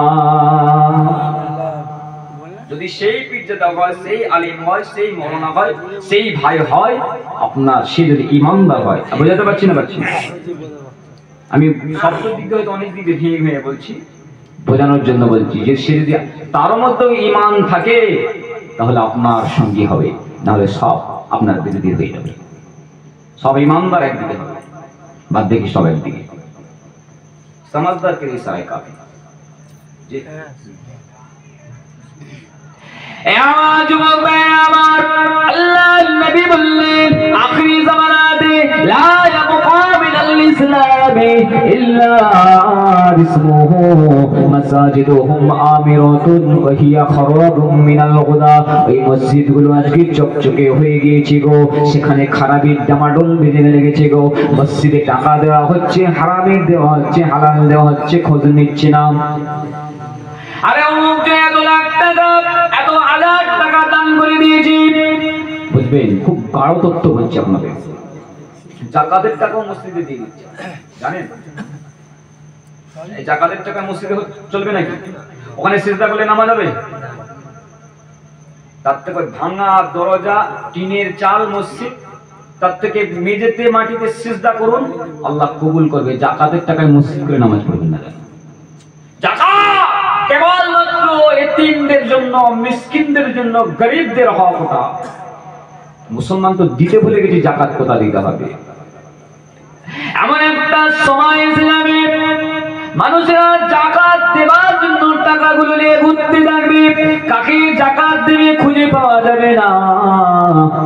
যদি সেই পীরজাদা হয়, সেই আলিম হয়, সেই মৌলানা হয়, সেই ভাই হয়, আপনার সে যদি ঈমানদার হয়, বুঝাতে পারছি না? আমি শব্দ দিক দিয়ে হয়তো অনেক দিকে ভেঙে ভেঙে বলছি, বোঝানোর জন্য বলছি যে সে যদি তার মধ্যে ঈমান থাকে তাহলে আপনার সঙ্গী হবে, নাহলে সব আপনার বিরোধী হয়ে যাবে। সব ঈমানদার একদিকে হবে, বাদ দেখি সব একদিকে। समझदार के लिए सारे काफी जी। अल्लाह नबी बोलें आखिरी ज़मानाते ला यबक़ा मिनल इस्लाम इल्ला इस्मुहु मसाजिदुहुम आमिरातुन व हिया खराबुम मिनल गुदा। এই মসজিদগুলো আজকে চকচকে হয়ে গিয়েছে গো, সেখানে খারাপের ডামাডোল বেজে লেগেছে গো। মসজিদে টাকা দেওয়া হচ্ছে, হারামের দেওয়া হচ্ছে, হালাল দেওয়া হচ্ছে, খোঁজ নিচ্ছে না। আরে অমুক যে এত লাখ টাকা, এত হাজার টাকা দান করে দিয়েছি, বুঝবেন খুব গাঢ় তথ্য বলছি আপনাদের। জাকাতের টাকাও মসজিদে দিয়ে দিচ্ছে, জানেন? এই জাকাতের টাকা মসজিদে চলবে নাকি? ওখানে সিজদা করলে নামা যাবে? তার থেকে ভাঙা দরজা, টিনের চাল মসজিদ, তার থেকে মেঝেতে মাটিতে সিজদা করুন, আল্লাহ কবুল করবে। জাকাতের টাকায় মসজিদ করে নামাজ পড়বেন না। জাকাত কেবলমাত্র এতিমদের জন্য, মিসকিনদের জন্য, গরিবদের হক ওটা। মুসলমান তো দিতে ভুলে গেছে জাকাত কোথা দিতে হবে। এমন একটা সময় ইসলামে মানুষেরা জাকাত দেওয়ার জন্য টাকাগুলো নিয়ে ঘুরতে থাকবে, কাকে জাকাত দেবে খুঁজে পাওয়া যাবে না।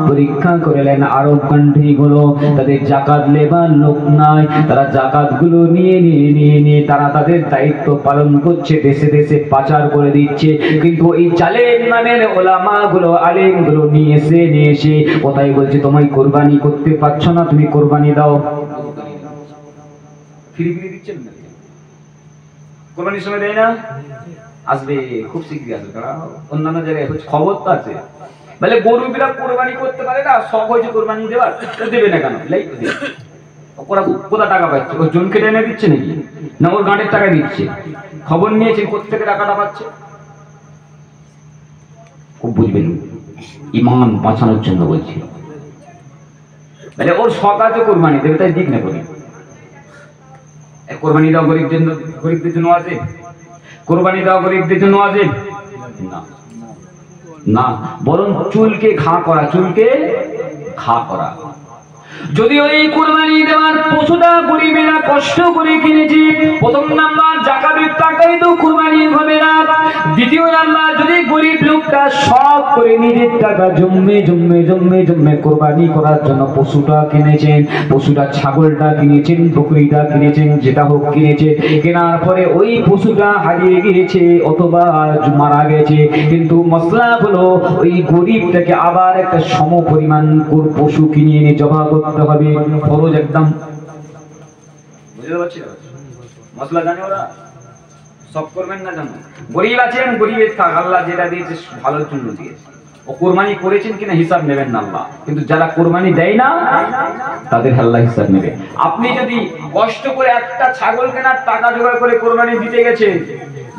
পরীক্ষা করলেন আরব কান্ট্রি গুলো, তাদের জাকাত লেবার লোক নাই, তারা জাকাত গুলো নিয়ে তারা তাদের দায়িত্ব পালন করছে, দেশে দেশে পাচার করে দিচ্ছে। কিন্তু এই জালেম নামের ওলামা গুলো, আলেম গুলো নিয়ে এসে কোথায় বলছে তোমায় কোরবানি করতে পারছো না, তুমি কোরবানি দাও। ফ্রি দিচ্ছেন না, কোরবানির সময় দেয় না, আসবে খুব শীঘ্রই আসবে। অন্যান্য জায়গায় খবর তো আছে, বলে গরুরা কোরবানি করতে পারে না, শখ হয়েছে কোরবানি দেওয়ার, দেবে না কেন? ওরা কোথা টাকা পাচ্ছে? ওর জন কেটে এনে দিচ্ছে নাকি, না ওর গাঁটের টাকা দিচ্ছে? খবর নিয়েছেন কোথেকে টাকাটা পাচ্ছে। খুব বুঝবেন, ঈমান বাঁচানোর জন্য বলছি। বলে ওর শখ আছে কোরবানি দেবে, তাই দিক না করে। কোরবানি দাও গরিবদের জন্য আছে? কোরবানি দাও গরিবদের জন্য আছে না, বরং চুলকে ঘা করা, চুলকে ঘা করা। যদি ওই কোরবানি দেওয়ার পশুটা গরিবেরা কষ্ট করে কিনেছি, প্রথম নাম্বার জাকাতের টাকাই তো কোরবানি হবে না। দ্বিতীয় নাম্বার, যদি গরিব লোকটা সব করে নিজের টাকা জমে কোরবানি করার জন্য পশুটা কিনেছেন, পশুটা ছাগলটা কিনেছেন, বকরিটা কিনেছেন, যেটা হোক কিনেছে, কেনার পরে ওই পশুটা হারিয়ে গিয়েছে অথবা মারা গেছে, কিন্তু মশলা হলো ওই গরিবটাকে আবার একটা সম পরিমাণ পশু কিনে এনে জবাই করতে হবে, ফরজ একদম। বুঝতে পারছেন? মশলা জানে ওরা, সব করবেন না জানো। গরিব আছেন, গরিবের থাক, আল্লাহ যেটা দিয়েছে ভালোর জন্য দিয়েছে। ও কোরবানি করেছেন কিনা হিসাব নেবেন না আল্লাহ, কিন্তু যারা কোরবানি দেয় না তাদের আল্লাহ হিসাব নেবে। আপনি যদি কষ্ট করে একটা ছাগল কেনার টাকা জোগাড় করে কোরবানি দিতে গেছেন,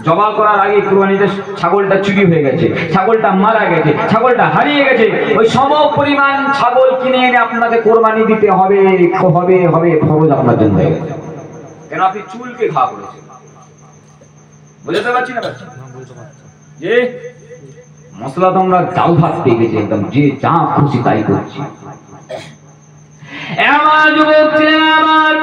জবাই করার আগে কোরবানিতে ছাগলটা চুরি হয়ে গেছে, ছাগলটা মারা গেছে, ছাগলটা হারিয়ে গেছে, ওই সম পরিমাণ ছাগল কিনে এনে আপনাকে কোরবানি দিতে হবে, ফরজ আপনার জন্য হয়ে গেছে। কেন? আপনি চুলকে ঘা করেছেন। বুঝতে পারছি না? যে মশলা তো আমরা জাল ভাত পেয়ে গেছি একদম, যে যা খুশি তাই করছি। আমার যুবক ছেলেরা আমার,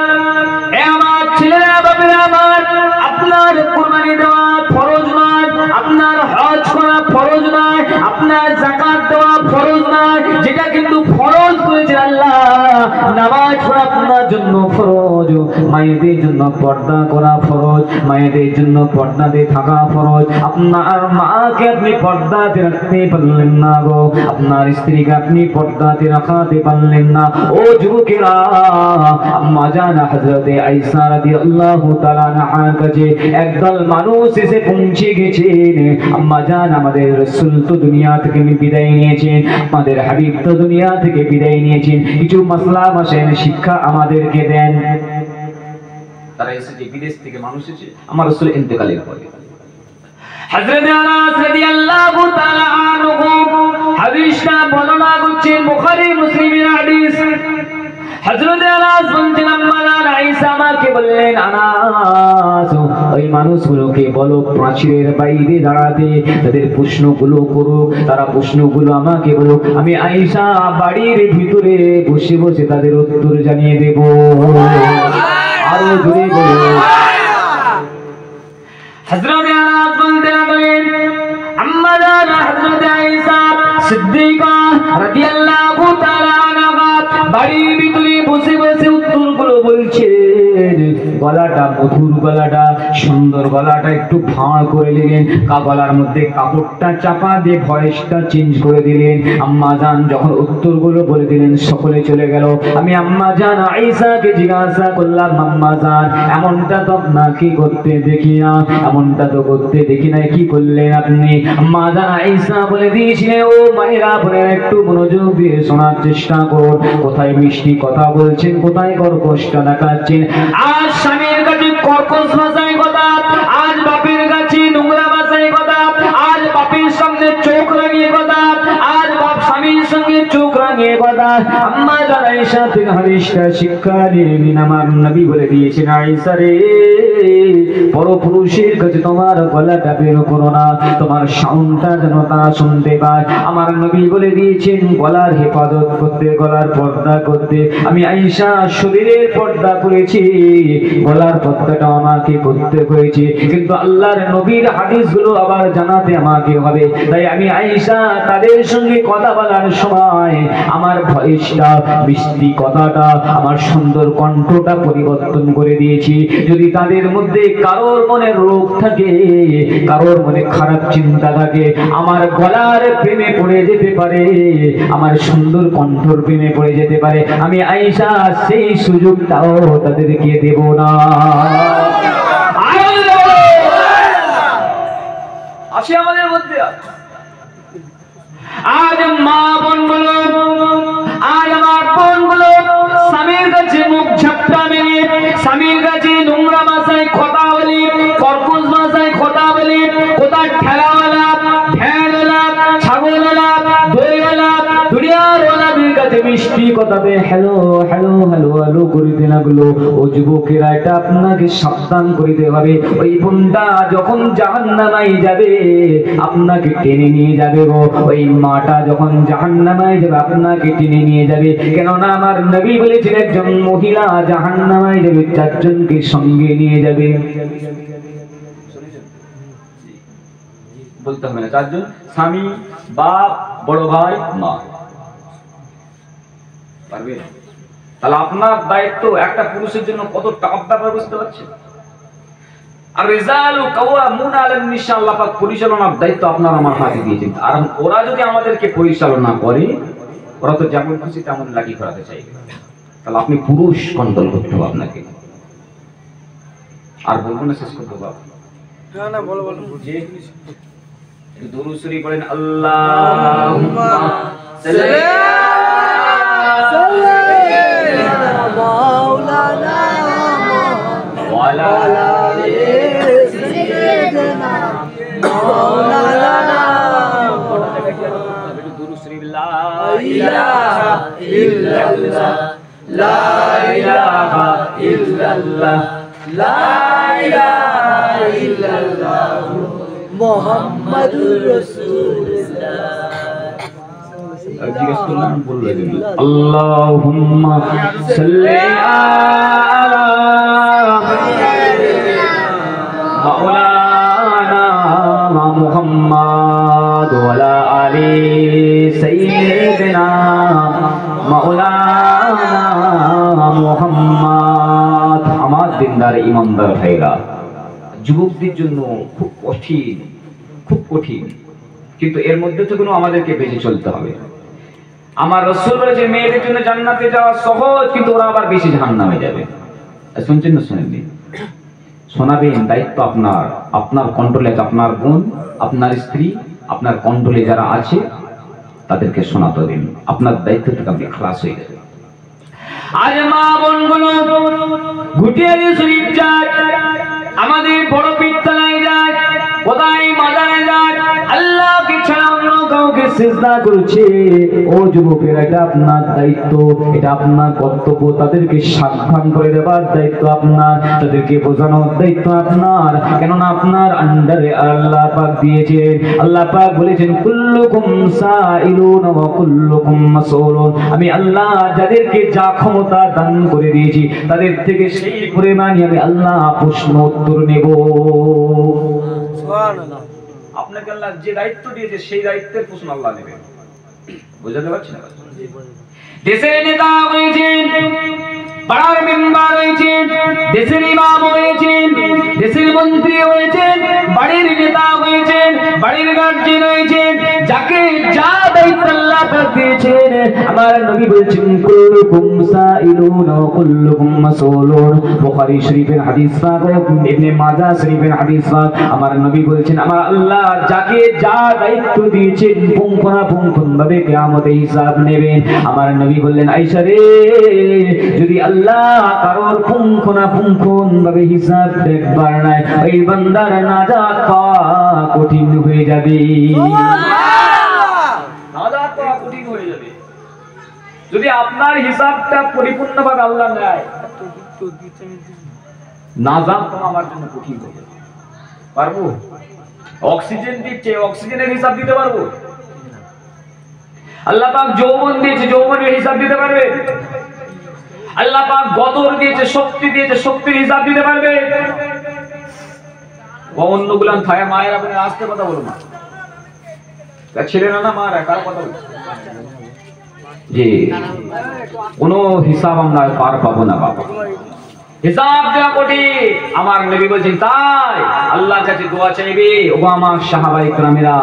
আমার ছেলেরা বাপেরা আমার, আপনার কোরবানি দেওয়া ফরজ নয়, আপনার হজ করা ফরজ নয়, আপনার যাকাত দেওয়া ফরজ নয়। যেটা কিন্তু ফরজ করেছে আল্লাহ, নামাজ পড়া আপনার জন্য ফরজ, মায়েদের জন্য পর্দা করা ফরজ, মায়েদের জন্য পর্দাতে থাকা ফরজ। আপনার মাকে আপনি পর্দাতে রাখতে পারলেন না গো, আপনার স্ত্রীকে আপনি পর্দাতে রাখাতে পারলেন না। ও যুবকেরা, আম্মা জান হযরতে আয়েশা রাদিয়াল্লাহু তাআলা আনহার কাছে একদল মানুষ এসে পৌঁছে গেছেন। আম্মা জান, আমাদের রাসূল তো দুনিয়া থেকে বিদায় নিয়েছেন, আমাদের হাবিব তো দুনিয়া থেকে বিদায় নিয়েছেন, কিছু মাসলা মাসাইল শিক্ষা আমাদেরকে দেন। তারা এসেছে বিদেশ থেকে মানুষ এসেছে আমার রাসূল ইন্তেকালের পরে। হযরত আনাস রাদিয়াল্লাহু তাআলা আনহু হাদিসটা বর্ণনা করছেন, বুখারী মুসলিমের হাদিস। হযরত আনাস বলছেন, আম্মা জান আয়েশা আমাকে বললেন, আনাস ওই মানুষগুলোকে বলো প্রাচীরের বাইরে দাঁড়াতে, তাদের প্রশ্নগুলো করুক, তারা প্রশ্নগুলো আমাকে বলুক, আমি আয়েশা বাড়ির ভিতরে বসে বসে তাদের উত্তর জানিয়ে দেব। আরো জোরে বলো। হযরত আনাস বলতে লাগলেন, আম্মা জান হযরত আয়েশা সিদ্দিকা রাদিয়াল্লাহু তাআলা আনহা বাড়ির ভিতরে বসে বসে উত্তরগুলো বলছেন। গলাটা মধুর, গলাটা সুন্দর, গলাটা একটু ভাঁড় করে দিলেন, গলার মধ্যে কাপড়টা চাপা দিয়ে ভয়েসটা চেঞ্জ করে দিলেন। আম্মা জান যখন উত্তরগুলো বলে দিলেন, সকলে চলে গেল। আমি আম্মা জান আয়েশাকে জিজ্ঞাসা করলাম, আম্মা জান এমনটা তো আপনাকে করতে দেখি না, এমনটা তো করতে দেখি না, কি করলেন আপনি? আম্মা জান আয়েশা বলে দিয়েছিলেন, ও মায়েরা বোনেরা একটু মনোযোগ দিয়ে শোনার চেষ্টা করুন, কোথায় মিষ্টি কথা বলছেন, কোথায় কর্কশটা দেখাচ্ছেন। আজ স্বামীর কাছে কর্কশ ভাষায় কথা, আজ বাপের কাছে নোংরা ভাষায় কথা, আজ বাপের সঙ্গে চোখ রাঙিয়ে কথা, আজ বাপ স্বামীর সঙ্গে চোখ রাঙিয়ে কথা। আম্মা জান আয়েশা থেকে হাদিসটা শিক্ষা নিলেন। আমার নবী বলে দিয়েছেন, আয়েশা রে, পরপুরুষের কাছে তোমার গলাটা বের করো না, তোমার সাউন্ডটা যেন তারা শুনতে পায়। আমার নবী বলে দিয়েছেন গলার হেফাজত করতে, গলার পর্দা করতে। আমি আয়েশা শরীরের পর্দা করেছি, গলার পর্দাটা আমাকে করতে হয়েছে, কিন্তু আল্লাহর নবীর হাদিসগুলো আবার জানাতে আমাকে হবে। তাই আমি আয়েশা তাদের সঙ্গে কথা বলার সময় আমার ভয়েসটা, মিষ্টি কথাটা, আমার সুন্দর কণ্ঠটা পরিবর্তন করে দিয়েছি। যদি তাদের মধ্যে কারোর মনে রোগ থাকে, কারোর মনে খারাপ চিন্তা থাকে, আমার গলার প্রেমে পড়ে যেতে পারে, আমার সুন্দর কণ্ঠর প্রেমে পড়ে যেতে পারে। আমি আয়েশা সেই সুযোগটাও তাদেরকে দেব না। আসে আমাদের মধ্যে আজ মা বোন গুলো, আজ আমার বোন গুলো স্বামীর কাছে মুখ ঝাপটা মেরে, স্বামীর কাছে নোংরা ভাষায় কথা বলি, কর্কশ ভাষায় কথা বলি, কোথায় ঠেলাওয়ালা, ভ্যানওয়ালা, ছাগলওয়ালা, দইওয়ালা, দুনিয়ারওয়ালাদের কাছে মিষ্টি কথাতে হ্যালো হ্যালো হ্যালো হ্যালো করিতে লাগলো। ও যুবকেরা, এটা আপনাকে সাবধান করিতে হবে। ওই বোনটা যখন জাহান্নামায় যাবে, আপনাকে টেনে নিয়ে যাবে গো। ওই মাটা যখন জাহান্নামায় যাবে, আপনাকে টেনে নিয়ে যাবে। কেননা আমার নবী বলেছেন, একজন মহিলা জাহান্নামায় যাবে, চারজনকে সঙ্গে নিয়ে যাবে। বলতে হবে না, চারজন, স্বামী, বাপ, বড় ভাই, মা। পারবে? তাহলে আপনার দায়িত্ব একটা পুরুষের জন্য কত টাফ ব্যাপার, বুঝতে পারছেন? আর রিজালু কাওয়ামুনা আলান নিসা, আল্লাহ পাক পরিচালনার দায়িত্ব আপনার আমার হাতে দিয়েছেন। আর ওরা যদি আমাদেরকে পরিচালনা করে, ওরা তো যেমন খুশি তেমন লাগি করাতে চাইবে। তাহলে আপনি পুরুষ কন্ট্রোল করতে হবে আপনাকে। আর বলবো না, শেষ করতে হবে। না না, বলো বলো। যে দুরূদ শরীফ পড়েন, আল্লাহুম্মা সাল্লি মাওলানা ওয়ালা মাওলানা দুরূদ শরীফ, লা ইলাহা ইল্লাল্লাহ, লা ইলাহা ইল্লাল্লাহ, লা ইলাহা ইল্লাল্লাহ, মুহাম্মাদুর রাসূলুল্লাহ। জিজ্ঞেস করলাম, বলবে আল্লাহুম্মা সাল্লি আলা মাওলানা মুহাম্মাদ ওয়ালা আলি সাইয়্যিদিনা মাওলানা মুহাম্মদ। আমার দিনদার ইমানদার ভাইরা, যুবকদের জন্য খুব কঠিন, খুব কঠিন, কিন্তু এর মধ্যে থেকেও আমাদেরকে বেঁচে চলতে হবে। আমার রাসূল বলেছে মেয়েদের জন্য জান্নাতে যাওয়া সহজ, কিন্তু ওরা আবার বেশি জাহান্নামে যাবে। শুনছেন না শুনেননি? শোনাবেন, দায়িত্ব আপনার, আপনার কন্ট্রোলে আপনার বোন, আপনার স্ত্রী, আপনার কন্ট্রোলে যারা আছে তাদেরকে শোনাতে দিন, আপনার দায়িত্ব থেকে আপনি খালাস হয়ে যাবেন। আজ মা বোনগুলো ঘুটিয়ারি শরীফ যায়, আমাদের বড় বিদ্যালয়ে যায়, কোথায় মাজারে যায়, আল্লাহকে ছাড়া অন্য কাউকে সিজদা করছে। ও যুবকেরা, এটা আপনার দায়িত্ব, এটা আপনার কর্তব্য, তাদেরকে সাবধান করে দেওয়ার দায়িত্ব আপনার, তাদেরকে বোঝানোর দায়িত্ব আপনার, কেননা আপনার আন্ডারে আল্লাহ পাক দিয়েছেন। আল্লাহ পাক বলেছেন কুল্লুকুম সাইলুন ওয়া কুল্লুকুম মাসউলুন। আমি আল্লাহ যাদেরকে যা ক্ষমতা দান করে দিয়েছি তাদের থেকে সেই পরিমাণই আমি আল্লাহ প্রশ্ন উত্তর নেব। সুবহানাল্লাহ। আপনাকে আল্লাহ যে দায়িত্ব দিয়েছে সেই দায়িত্বের প্রশ্ন আল্লাহ নেবেন। বুঝাতে পারছেন? দেশের নেতা হয়েছেন, পাড়ার মেম্বার হয়েছেন, দেশের ইমাম হয়েছেন, দেশের মন্ত্রী হয়েছেন, বাড়ির নেতা হয়েছেন, বাড়ির গার্জিয়ান হয়েছেন, যাকে যা দায়িত্ব আল্লাহ পাক দিয়েছেন, আমার নবী বলেছেন কুল্লুকুম সাইলুন ওয়া কুল্লুকুম মাসউলুন। বুখারী শরীফের হাদিস পাক, ইবনে মাজাহ শরীফের হাদিস পাক। আমার নবী বলেছেন আমার আল্লাহ যাকে যা দায়িত্ব দিয়েছেন পুঙ্খানুপুঙ্খভাবে কিয়ামতে হিসাব নেবেন। আমার নবী বললেন আয়েশা রে, যদি আল্লাহ কারোর পুঙ্খানুপুঙ্খভাবে হিসাব দেখবার নাই, ওই বান্দার নাজাত পাওয়া কঠিন হয়ে যাবে। নাজাত পাওয়া কঠিন হয়ে যাবে যদি আপনার হিসাবটা পরিপূর্ণভাবে আল্লাহ নেয়। নাজাত পাওয়া আমার জন্য কঠিন হয়ে যাবে। পারবো? অক্সিজেন দিচ্ছে, অক্সিজেনের হিসাব দিতে পারবো? আল্লাহ পাক যৌবন দিয়েছে, যৌবনের হিসাব দিতে পারবে? আল্লাহ পাক বদর দিয়েছে, শক্তি দিয়েছে, শক্তির হিসাব দিতে পারবে? অন্যগুলান থায়া মায়ের আপনি আস্তে কথা বলুন না, ছেলেরা না মারা কারো কথা বলুন। যে কোনো হিসাব আমরা পার পাবো না বাবা, হিসাব দেওয়া কঠিন। আমার নবী বলছেন তাই আল্লাহর কাছে দোয়া চাইবে। ও আমার সাহাবায়ে কেরামেরা,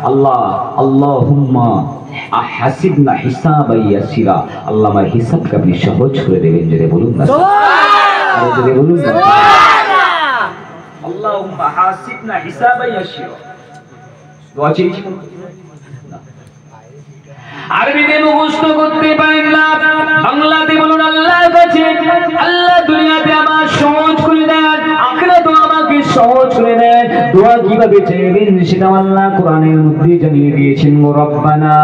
আল্লাহ আল্লাহুম্মা আহসিবনা হিসাবান ইয়াসিরা, আল্লাহ আমার হিসাবকে আপনি সহজ করে দেবেন। যদি বলুন না সুবহানাল্লাহ, যদি বলুন না সুবহানাল্লাহ। আল্লাহুম্মা হাসিবনা হিসাবান ইয়াসিরা, দোয়া চাইছি। আরবিতে মুখস্থ করতে পারেন না, বাংলাতে বলুন আল্লাহর কাছে, আল্লাহ দুনিয়াতে আমার সহজ করে দেন, আখিরাতেও আমাকে সহজ করে দেন। দোয়া কিভাবে চাইবেন সেটা আল্লাহ কোরআনের মধ্যে জানিয়ে দিয়েছেন। রব্বানা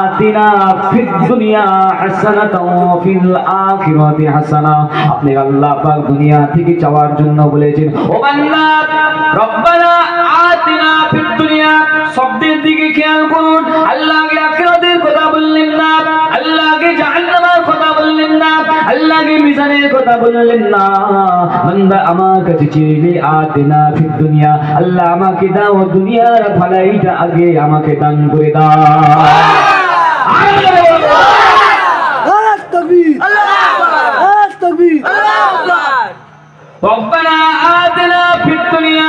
আতিনা ফিদ দুনিয়া হাসানাতাও ওয়া ফিল আখিরাতি হাসানা। আপনি আল্লাহ পাক দুনিয়া থেকে চাওয়ার জন্য বলেছেন ও বান্দা, রব্বানা আতিনা ফিদ দুনিয়া শব্দের দিকে খেয়াল করুন। আল্লাহকে আখিরাতের কথা বললেন না, আল্লাহকে জাহান্নামের কথা বললেন না, আল্লাহকে মিজানের কথা বললেন না। বান্দা আমার কাছে চেয়ে আতিনা ফিদ দুনিয়া, আল্লাহ আমাকে দাও দুনিয়ার ভালাইটা আগে আমাকে দান করে দাও। আল্লাহ তাকবীর, আল্লাহ তাকবীর, রব্বানা আতিনা ফিদ দুনিয়া,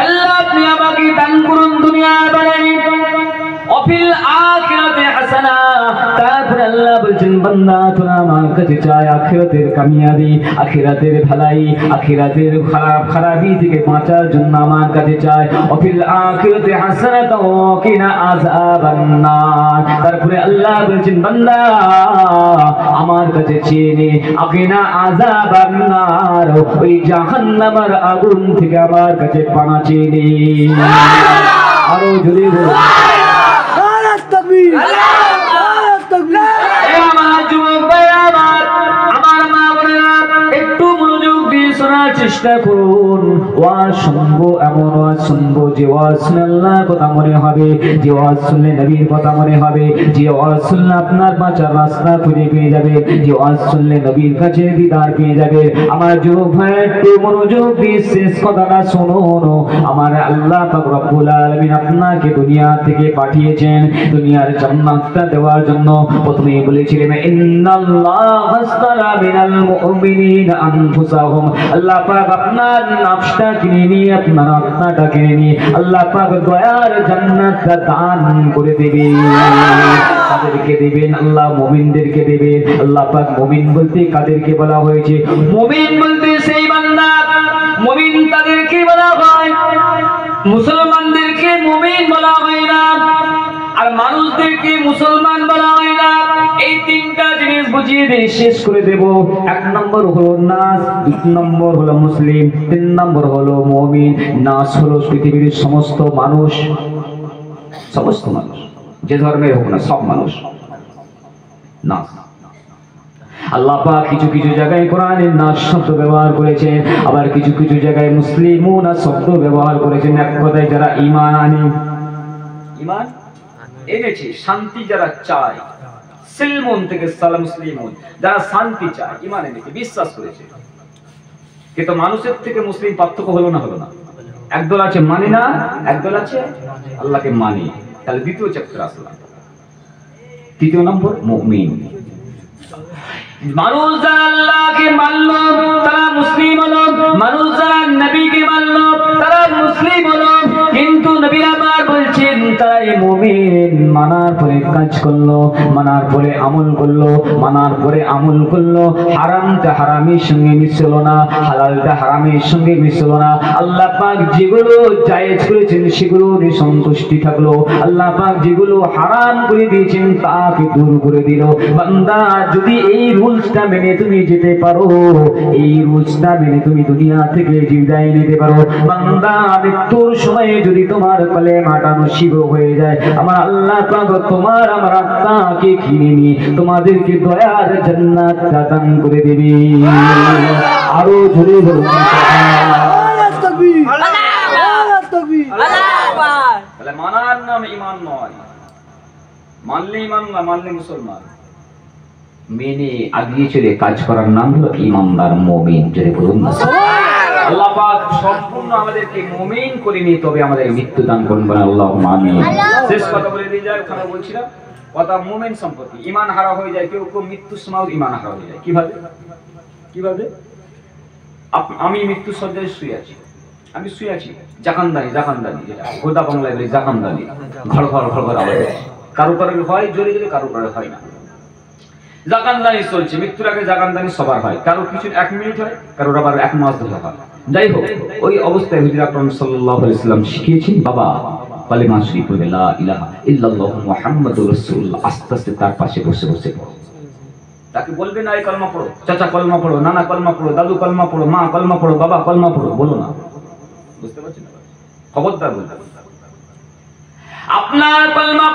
আল্লাহ আপনি আমাকে দান করুন দুনিয়ার ভালাই, অফিল আখিরাতে হাসানা। তারপরে আল্লাহ বলছেন বান্দা তোরা আমার কাছে চায় আখিরাতের কামিয়াবি, আখিরাতের ভালাই, আখিরাতের খারাপি থেকে বাঁচার জন্য আমার কাছে চায় অফিল আখিরাতে হাসানাতাও ওয়া কিনা আযাবান নার। তারপরে আল্লাহ বলছেন বান্দা আমার কাছে চেয়ে নে আকিনা আযাবান নার, ওই জাহান্নামের আগুন থেকে আমার কাছে পানা চেয়ে নে। আরো জোরে বলুন আল্লাহ তাকবীর, আল্লাহ তাকবীর। আমার যুবক ভাই, আমার মা বোনেরা, একটু মনোযোগ দিয়ে শোনার চেষ্টা চেষ্টা করুন ওয়াজ শুনবো, এমন ওয়াজ শুনবো যে ওয়াজ শুনলে আল্লাহর কথা মনে হবে, যে ওয়াজ শুনলে নবীর কথা মনে হবে, যে ওয়াজ শুনলে আপনার বাঁচার রাস্তা খুঁজে পেয়ে যাবে, যে ওয়াজ শুনলে নবীর কাছে দিদার পেয়ে যাবে। আমার যুবক ভাই একটু মনোযোগ দিয়ে শেষ কথাটা শুনুন। আমার আল্লাহ পাক রব্বুল আলামিন আপনাকে দুনিয়া থেকে পাঠিয়েছেন দুনিয়ার জান্নাতটা দেওয়ার জন্য। প্রথমেই বলেছিলেন ইন্নাল্লাহা আশতারা মিনাল মুমিনিনা আনফুসাহুম, আল্লাহ পাক আপনার নফসটা কিনে নিয়ে, আপনার আত্মাটা কিনে নিয়ে আল্লাহ পাক দয়ার জান্নাতটা দান করে দেবেন। কাদেরকে দেবেন? আল্লাহ মুমিনদেরকে দেবেন। আল্লাহ পাক মুমিন বলতে কাদেরকে বলা হয়েছে? মুমিন বলতে সেই বান্দা, মুমিন তাদেরকে বলা হয়, মুসলমানদেরকে মুমিন বলা হয় না, আর মানুষদেরকে মুসলমান বলা হয় না। এই তিনটা জিনিস বুঝিয়ে দিয়ে শেষ করে দেব। এক নম্বর হলো নাস, দুই নম্বর হলো মুসলিম, তিন নম্বর হলো মুমিন। নাস হলো পৃথিবীর সমস্ত মানুষ, সমস্ত মানুষ, যে ধর্মের হোক না, সব মানুষ নাস। আল্লাহ পাক কিছু কিছু জায়গায় কোরআনে নাস শব্দ ব্যবহার করেছেন, আবার কিছু কিছু জায়গায় মুসলিমুন শব্দ ব্যবহার করেছেন। এক কথায় যারা ঈমান আনে, ঈমান এনেছে, শান্তি যারা চায়, সিলমুন থেকে সালাম মুসলিমুন, যারা শান্তি চায়, ঈমান এনেছে, বিশ্বাস করেছে। কিন্তু মানুষের থেকে মুসলিম পার্থক্য হলো না? হলো না। একদল আছে মানে না, একদল আছে আল্লাহকে মানে। তাহলে দ্বিতীয় চ্যাপ্টার আসলাম। তৃতীয় নম্বর মুমিন। মানুষ যারা আল্লাহকে মানলো তারা মুসলিম হলো, মানুষ যারা নবীকে মানলো তারা মুসলিম হলো। কিন্তু নবীর আমার বলছেন তারাই মুমিন। মানার পরে কাজ করলো, মানার পরে আমল করলো, মানার পরে আমল করলো, হারামটা হারামের সঙ্গে মিশলো না, হালালটা হারামের সঙ্গে মিশলো না। আল্লাহ পাক যেগুলো জায়েজ করেছেন সেগুলো নিয়ে সন্তুষ্টি থাকলো, আল্লাহ পাক যেগুলো হারাম করে দিয়েছেন তাকে দূর করে দিল। বান্দা যদি এই রুলসটা মেনে তুমি যেতে পারো, এই রুলসটা মেনে তুমি দুনিয়া থেকে বিদায় নিতে পারো, বান্দা মৃত্যুর সময়ে যদি তোমার কলেমাটা নসিব হয়ে যায়, আমার আল্লাহ পাক তোমার আমার আত্মাকে কিনে নিয়ে তোমাদেরকে দয়ার জান্নাত দান করে দেবে। আরো জোরে বলুন নারায়ে তাকবীর, নারায়ে তাকবীর। তাহলে মানার নাম ঈমান নয়, মানলে ঈমান না, মানলে মুসলমান। মেনে আগিয়ে চলে কাজ করার নাম হলো ঈমানদার, মুমিন। জোরে বলুন না। আল্লাহ পাক সম্পূর্ণ আমাদেরকে মুমিন করে নিয়ে তবে আমাদের মৃত্যু দান করুন, বলেন আল্লাহুম্মা আমিন। শেষ কথা বলে দিয়ে যায়, ওখানে বলছিলাম কথা মুমিন সম্পর্কে। ঈমান হারা হয়ে যায় কেউ কেউ, মৃত্যুর সময় ঈমান হারা হয়ে যায়। কিভাবে? কিভাবে? আমি মৃত্যুর শয্যায় শুয়ে আছি, আমি শুয়ে আছি, জাকানদানি, জাকানদানি যেটা গোদা বাংলায় বলে জাকানদানি, ঘর ঘর ঘর ঘর আওয়াজ হচ্ছে। কারো কারো হয় জোরে জোরে, কারো কারো হয় না। জাকানদানি চলছে, মৃত্যুর আগে জাকানদানি সবার হয়, কারো কিছু 1 মিনিট হয়, কারোর আবার 1 মাস ধরে হয়। যাই হোক, ওই অবস্থায় হুজুর আকরাম সাল্লাল্লাহু আলাইহি ওয়াসাল্লাম শিখিয়েছেন, বাবা কালেমা শরীফ পড়বে, লা ইলাহা ইল্লাল্লাহু মুহাম্মাদুর রাসূলুল্লাহ। আস্তে আস্তে তার পাশে বসে বসে পড়ো। তাকে বলবে না এই কলমা পড়ো, চাচা কলমা পড়ো, নানা কলমা পড়ো, দাদু কলমা পড়ো, মা কলমা পড়ো, বাবা কলমা পড়ো, বলো না। বুঝতে পারছেন? খবরদার বলতে, আপনার কলমা